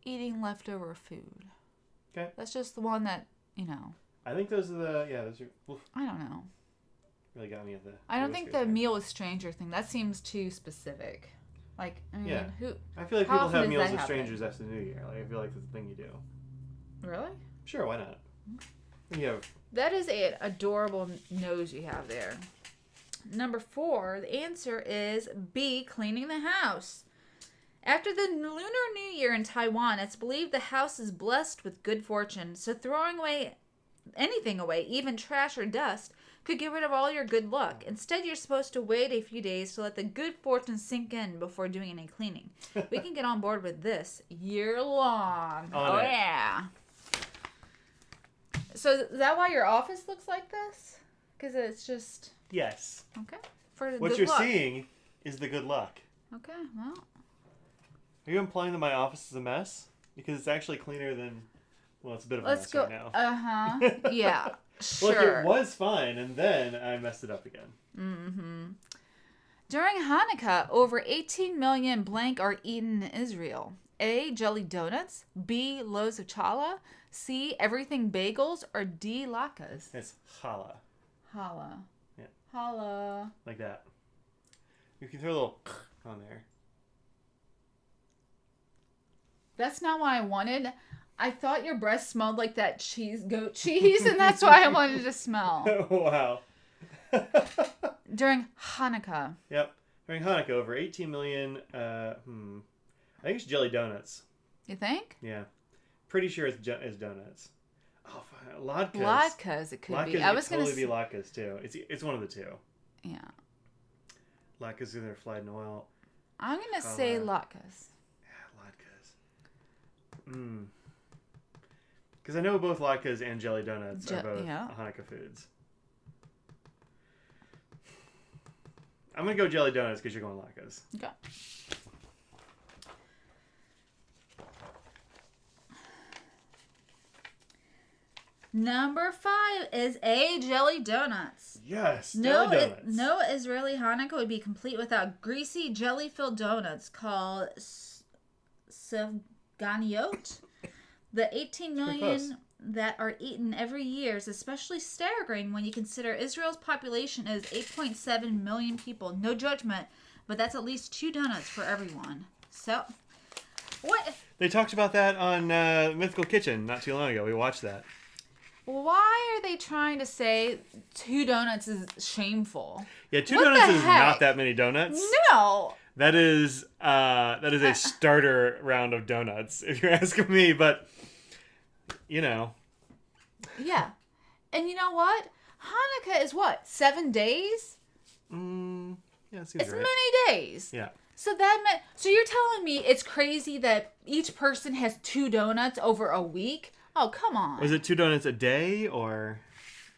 eating leftover food. Okay. That's just the one that, I think those are those are, oof, I don't know. really got me at the... I don't think the meal with stranger thing, that seems too specific. Like, I mean, Yeah. who... I feel like How people often have does meals that with happen? strangers after the New Year. Like, I feel like that's the thing you do. Really? Sure, why not? You have... That is an adorable nose you have there. Number 4, the answer is B, cleaning the house. After the Lunar New Year in Taiwan, it's believed the house is blessed with good fortune, so throwing anything away, even trash or dust, could get rid of all your good luck. Instead, you're supposed to wait a few days to let the good fortune sink in before doing any cleaning. We can get on board with this year long. On it. Yeah. So is that why your office looks like this? Because it's just... Yes. Okay. For What good you're luck. seeing is the good luck. Okay, well... Are you implying that my office is a mess? Because it's actually cleaner than... Well, it's a bit of a Let's mess go. right now. Uh-huh. Yeah. Sure. Look, it was fine, and then I messed it up again. Mm-hmm. During Hanukkah, over 18 million blank are eaten in Israel. A, jelly donuts. B, loaves of challah. C, everything bagels. Or D, latkes. It's challah. Challah. Yeah. Challah. Like that. You can throw a little on there. That's not what I wanted. I thought your breath smelled like that goat cheese, and that's why I wanted to smell. Wow. During Hanukkah. Yep. During Hanukkah, over 18 million, I think it's jelly donuts. You think? Yeah. Pretty sure it's donuts. Oh, fine. Latkes. Latkes, it could Latkes be. I was could going totally to be latkes, too. It's one of the two. Yeah. Latkes in there fried in oil. I'm going to say latkes. Yeah, latkes. Because I know both latkes and jelly donuts are both Hanukkah foods. I'm going to go jelly donuts because you're going latkes. Okay. Number 5 is A, jelly donuts. Yes, jelly donuts. No Israeli Hanukkah would be complete without greasy, jelly-filled donuts called sevganiot. The 18 million that are eaten every year is especially staggering when you consider Israel's population is 8.7 million people. No judgment, but that's at least 2 donuts for everyone. So, what? They talked about that on Mythical Kitchen not too long ago. We watched that. Why are they trying to say 2 donuts is shameful? Yeah, 2 What donuts the is heck? not that many donuts. No. That is a starter round of donuts, if you're asking me. But you know, Yeah, and you know what? Hanukkah is what, 7 days? Yeah, it seems It's right. many days. Yeah. So that meant. So you're telling me it's crazy that each person has 2 donuts over a week? Oh, come on. Was it 2 donuts a day or?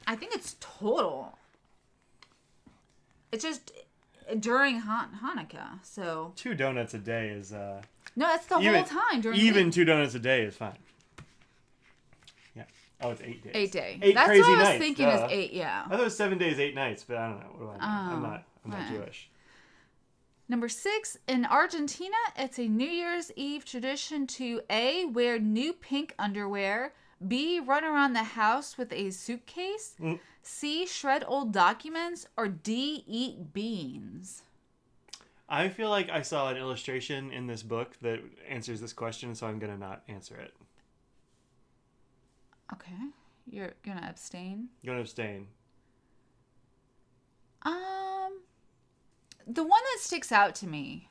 I think it's total. It's just during Hanukkah. So 2 donuts a day is no, that's the whole time during the even week. 2 donuts a day is fine. Yeah. Oh, it's 8 days. 8 days. 8 That's crazy what I was nights. thinking Duh. is 8. Yeah. I thought it was 7 days, 8 nights, but I don't know. What do I know? I'm not right. Jewish. Number 6, in Argentina, it's a New Year's Eve tradition to A, wear new pink underwear, B, run around the house with a suitcase, C, shred old documents, or D, eat beans. I feel like I saw an illustration in this book that answers this question, so I'm going to not answer it. Okay. You're going to abstain? Going to abstain. The one that sticks out to me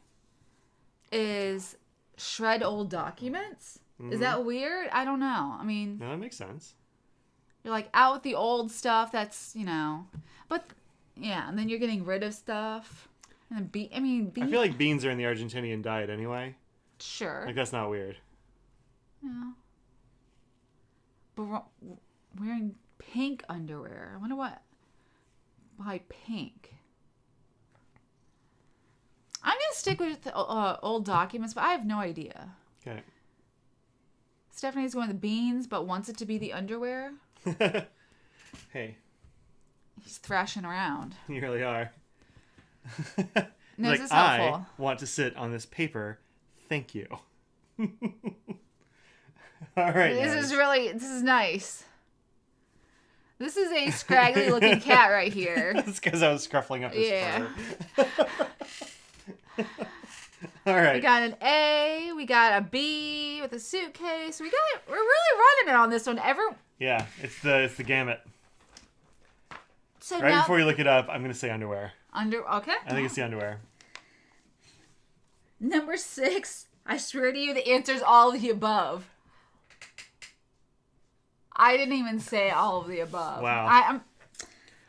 is shred old documents. Is that weird? I don't know. I mean, No, that makes sense. you're like out with the old stuff. That's, but yeah, and then you're getting rid of stuff. And then I feel like beans are in the Argentinian diet anyway. sure. Like, that's not weird. Yeah. But wearing pink underwear. I wonder why pink. I'm going to stick with old documents, but I have no idea. Okay. Stephanie's going with the beans, but wants it to be the underwear. Hey, He's thrashing around. you really are. No, Like, this is helpful. I want to sit on this paper. Thank you. All right. This is nice. This is a scraggly looking cat right here. That's because I was scruffling up his Yeah. fur. All right. We got an A, we got a B with a suitcase. We're really running it on this one. Yeah, it's the gamut. So Right now before you look it up, I'm going to say underwear. okay. I think it's the underwear. Number 6, I swear to you, the answer is all of the above. I didn't even say all of the above. Wow. I'm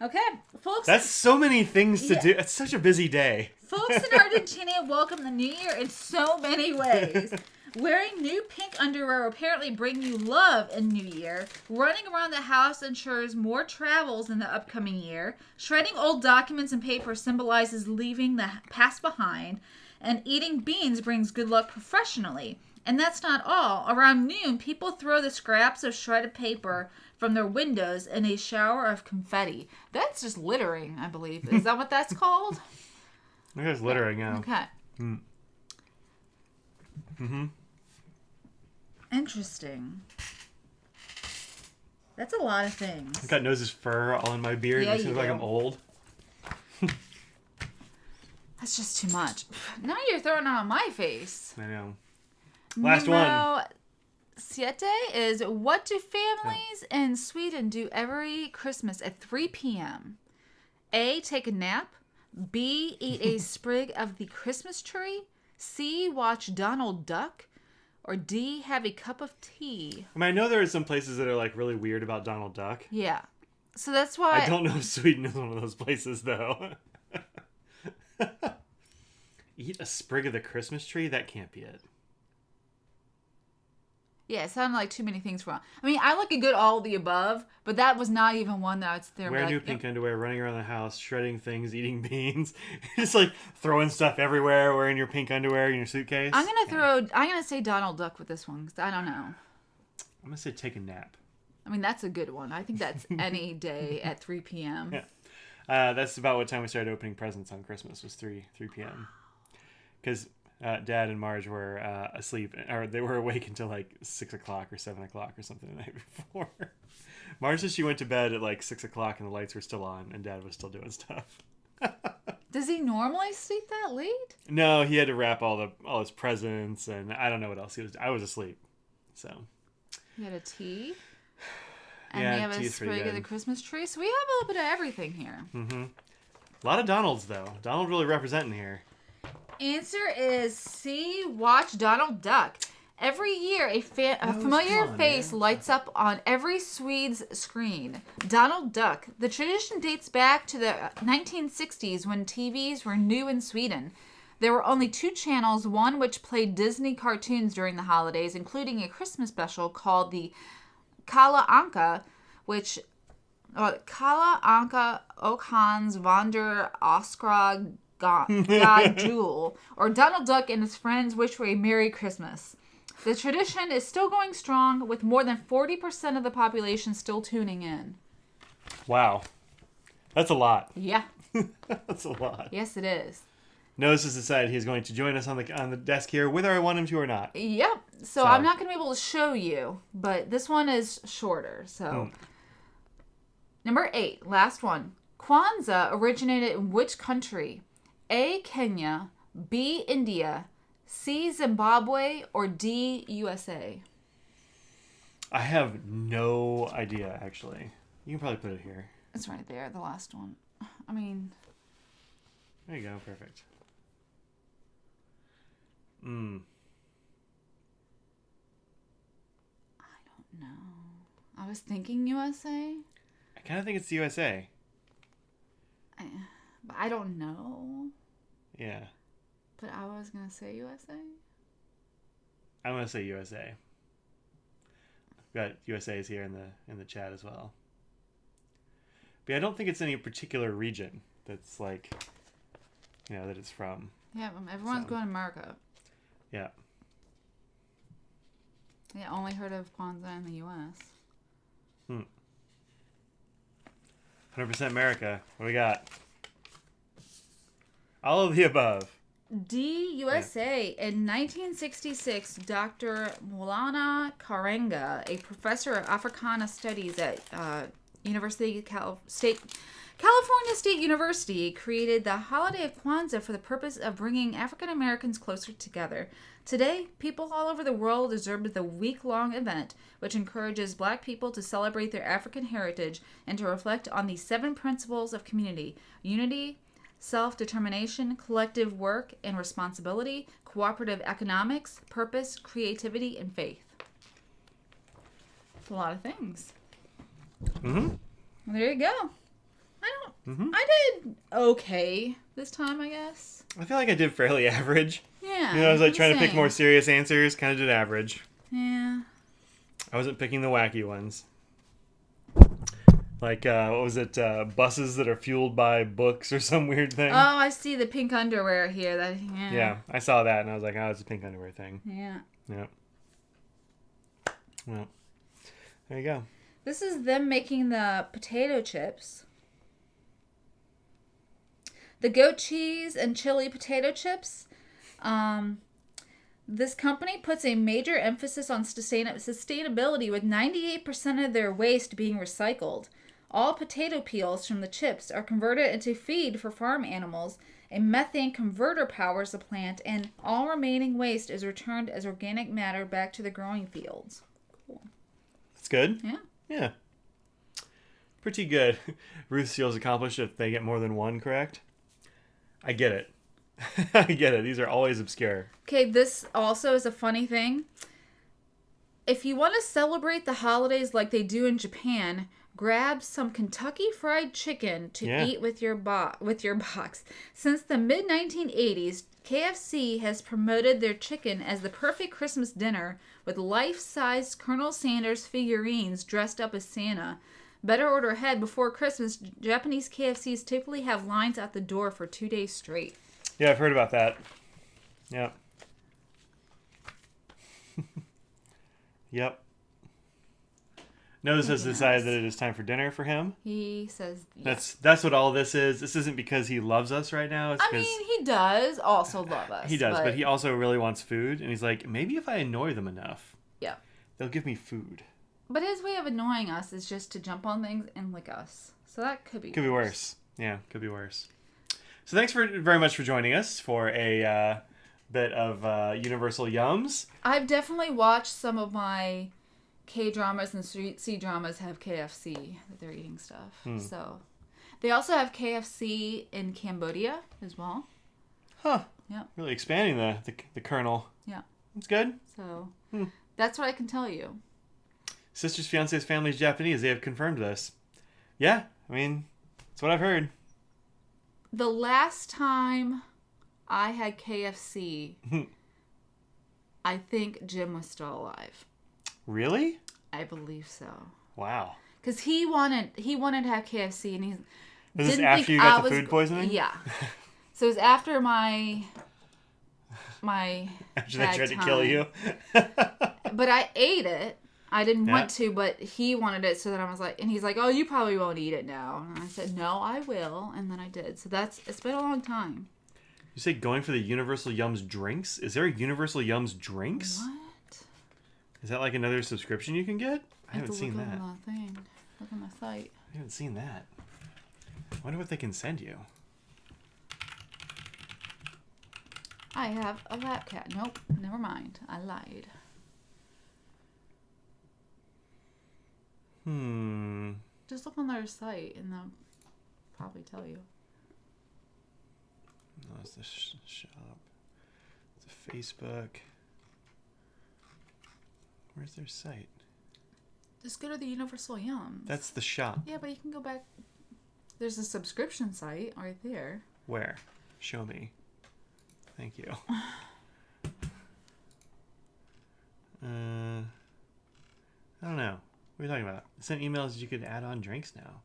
okay, folks. That's so many things to do. It's such a busy day. Folks in Argentina welcome the new year in so many ways. Wearing new pink underwear will apparently bring you love in New Year. Running around the house ensures more travels in the upcoming year. Shredding old documents and paper symbolizes leaving the past behind. And eating beans brings good luck professionally. And that's not all. Around noon, people throw the scraps of shredded paper from their windows in a shower of confetti. That's just littering, I believe. Is that what that's called? I think it's littering, yeah. Okay. Mm-hmm. Interesting. That's a lot of things. I've got Nose's fur all in my beard. Yeah, It seems you like do. I'm old. That's just too much. Now you're throwing it on my face. I know. Last one. Numero 7 is what do families in Sweden do every Christmas at 3 p.m.? A, take a nap. B, eat a sprig of the Christmas tree. C, watch Donald Duck. Or D, have a cup of tea. I mean, I know there are some places that are like really weird about Donald Duck. Yeah. So that's why... I don't know if Sweden is one of those places, though. Eat a sprig of the Christmas tree? That can't be it. Yeah, it sounded like too many things wrong. I mean, I like a good all of the above, but that was not even one that I was there. Wear new pink underwear, running around the house, shredding things, eating beans. Just like throwing stuff everywhere, wearing your pink underwear in your suitcase. I'm gonna say Donald Duck with this one because I don't know. I'm gonna say take a nap. I mean, that's a good one. I think that's any day at 3 p.m. Yeah. That's about what time we started opening presents on Christmas, was 3 p.m. Because Dad and Marge were asleep, or they were awake until like 6 o'clock or 7 o'clock or something the night before. Marge said she went to bed at like 6 o'clock and the lights were still on and Dad was still doing stuff. Does he normally sleep that late? No, he had to wrap all his presents and I don't know what else he was. I was asleep, so. We had a tea. And Yeah, we have a tea's pretty sprig of the good. Christmas tree. So we have a little bit of everything here. Mm-hmm. A lot of Donalds though. Donald really representing here. answer is C. Watch Donald Duck. Every year, a familiar face lights up on every Swede's screen. Donald Duck. The tradition dates back to the 1960s when TVs were new in Sweden. There were only 2 channels, one which played Disney cartoons during the holidays, including a Christmas special called the Kalla Anka, which Kalla Anka och hans Wander Oskrag God Jewel, or Donald Duck and his friends wish for a Merry Christmas. The tradition is still going strong, with more than 40% of the population still tuning in. Wow. That's a lot. Yeah. That's a lot. Yes, it is. Notice has decided he's going to join us on the desk here, whether I want him to or not. Yep. So I'm not going to be able to show you, but this one is shorter. So, Number 8, last one. Kwanzaa originated in which country? A. Kenya, B. India, C. Zimbabwe, or D. USA? I have no idea, actually. You can probably put it here. It's right there, the last one. I mean... There you go, perfect. I don't know. I was thinking USA. I kind of think it's the USA. But I don't know. Yeah. But I was going to say USA. I'm going to say USA. We've got USA's here in the chat as well. But I don't think it's any particular region that's like, that it's from. Yeah, everyone's going to America. Yeah. Yeah, only heard of Kwanzaa in the U.S. 100% America. What do we got? All of the above. D, USA. In 1966, Dr. Maulana Karenga, a professor of Africana Studies at California State University, created the holiday of Kwanzaa for the purpose of bringing African Americans closer together. Today, people all over the world observe the week-long event, which encourages Black people to celebrate their African heritage and to reflect on the 7 principles of community: unity, self-determination, collective work and responsibility, cooperative economics, purpose, creativity, and faith. It's a lot of things. Well, there you go. I did okay this time, I guess. I feel like I did fairly average. Yeah. I was like trying to pick more serious answers, kind of did average. Yeah. I wasn't picking the wacky ones. Like, what was it? Buses that are fueled by books or some weird thing. Oh, I see the pink underwear here. Yeah, I saw that and I was like, oh, it's a pink underwear thing. Yeah. Yeah. Well, there you go. This is them making the potato chips. The goat cheese and chili potato chips. This company puts a major emphasis on sustainability, with 98% of their waste being recycled. All potato peels from the chips are converted into feed for farm animals. A methane converter powers the plant, and all remaining waste is returned as organic matter back to the growing fields. Cool. That's good. Yeah. Yeah. Pretty good. Ruth Seals accomplished if they get more than one correct. I get it. I get it. These are always obscure. Okay, this also is a funny thing. If you want to celebrate the holidays like they do in Japan, grab some Kentucky Fried Chicken to eat with your box. Since the mid-1980s, KFC has promoted their chicken as the perfect Christmas dinner, with life-sized Colonel Sanders figurines dressed up as Santa. Better order ahead. Before Christmas, Japanese KFCs typically have lines at the door for 2 days straight. Yeah, I've heard about that. Yeah. Yep. Nose has decided that it is time for dinner for him. He says yes. That's what all this is. This isn't because he loves us right now. It's he does also love us. He does, but he also really wants food. And he's like, maybe if I annoy them enough, they'll give me food. But his way of annoying us is just to jump on things and lick us. So that could be worse. Yeah, could be worse. So thanks very much for joining us for a bit of Universal Yums. I've definitely watched some of my K-dramas and C-dramas have KFC that they're eating stuff. So they also have KFC in Cambodia as well. Huh. Yeah. Really expanding the kernel. Yeah. That's good. So that's what I can tell you. Sister's fiance's family is Japanese. They have confirmed this. Yeah, I mean, that's what I've heard. The last time I had KFC, I think Jim was still alive. Really? I believe so. Wow. Because he wanted to have KFC, and he was this after you got the food poisoning? Yeah. So it was after my after they tried to kill you. But I ate it. I didn't want to, but he wanted it, so then I was like, and he's like, "Oh, you probably won't eat it now." And I said, "No, I will," and then I did. So it's been a long time. You say going for the Universal Yums drinks? Is there a Universal Yums drinks? What? Is that like another subscription you can get? I haven't seen that. Look on the site. I haven't seen that. I wonder what they can send you. I have a lap cat. Nope, never mind. I lied. Just look on their site and they'll probably tell you. No, it's the shop. It's a Facebook. Where's their site? Just go to the Universal Yums. That's the shop. Yeah, but you can go back. There's a subscription site right there. Where? Show me. Thank you. I don't know. What are you talking about? Sent emails you could add on drinks now.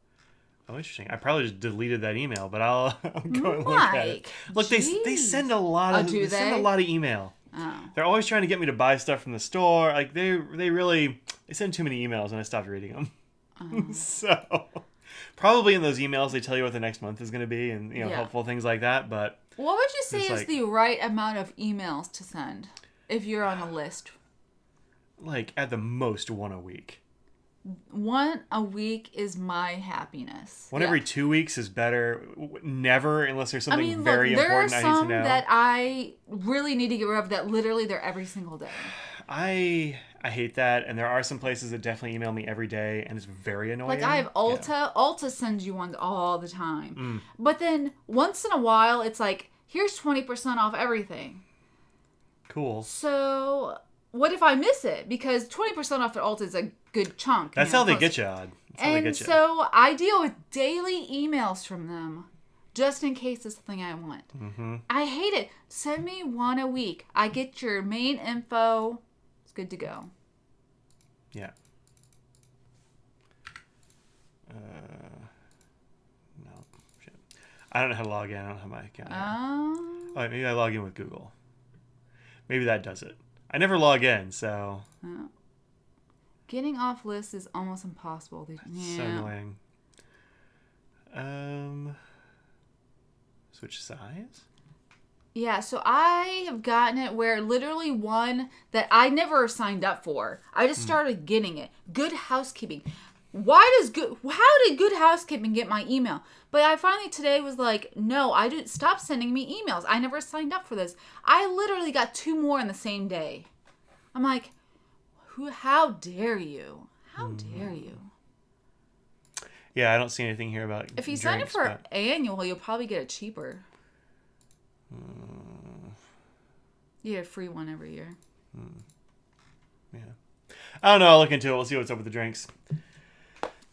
Oh, interesting. I probably just deleted that email, but I'll go and look at it. Look, they send a lot of send a lot of email. Oh. They're always trying to get me to buy stuff from the store. Like they send too many emails, and I stopped reading them. Oh. So probably in those emails they tell you what the next month is going to be, and helpful things like that. But what would you say is the right amount of emails to send if you're on a list? Like at the most one a week. One a week is my happiness. One every 2 weeks is better. Never, unless there's something very important I need to know. There are some that I really need to get rid of that literally they're every single day. I hate that, and there are some places that definitely email me every day, and it's very annoying. Like I have Ulta. Yeah. Ulta sends you ones all the time. But then once in a while, it's like, here's 20% off everything. Cool. So what if I miss it? Because 20% off at Ulta is a good chunk. That's how they get you, Odd. So I deal with daily emails from them just in case it's something I want. Mm-hmm. I hate it. Send me one a week. I get your main info. It's good to go. Yeah. No. Shit. I don't know how to log in. I don't have my account. Oh, maybe I log in with Google. Maybe that does it. I never log in, so... Getting off lists is almost impossible. So annoying. Switch size? Yeah, so I have gotten it where literally one that I never signed up for. I just started getting it. Good Housekeeping. How did Good Housekeeping get my email? But I finally today was like, no, stop sending me emails. I never signed up for this. I literally got 2 more in the same day. I'm like, how dare you? How dare you? Yeah, I don't see anything here about if you sign up for annual, you'll probably get it cheaper. You get a free one every year. Yeah. I don't know. I'll look into it. We'll see what's up with the drinks.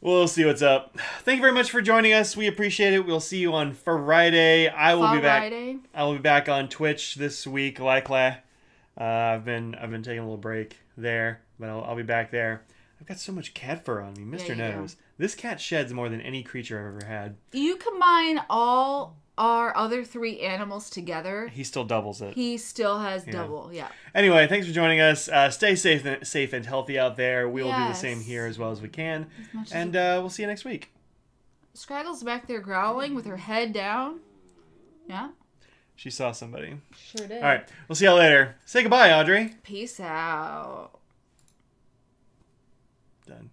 We'll see what's up. Thank you very much for joining us. We appreciate it. We'll see you on Friday. I will be back. I will be back on Twitch this week, likely. I've been taking a little break there, but I'll be back there. I've got so much cat fur on me. Mr. knows. This cat sheds more than any creature I've ever had. You combine all our other 3 animals together. He still doubles it. He still has double, yeah. Anyway, thanks for joining us. Stay safe and healthy out there. We will do the same here as well as we can. And we'll see you next week. Scraggle's back there growling with her head down. Yeah. She saw somebody. Sure did. All right. We'll see y'all later. Say goodbye, Audrey. Peace out. Done.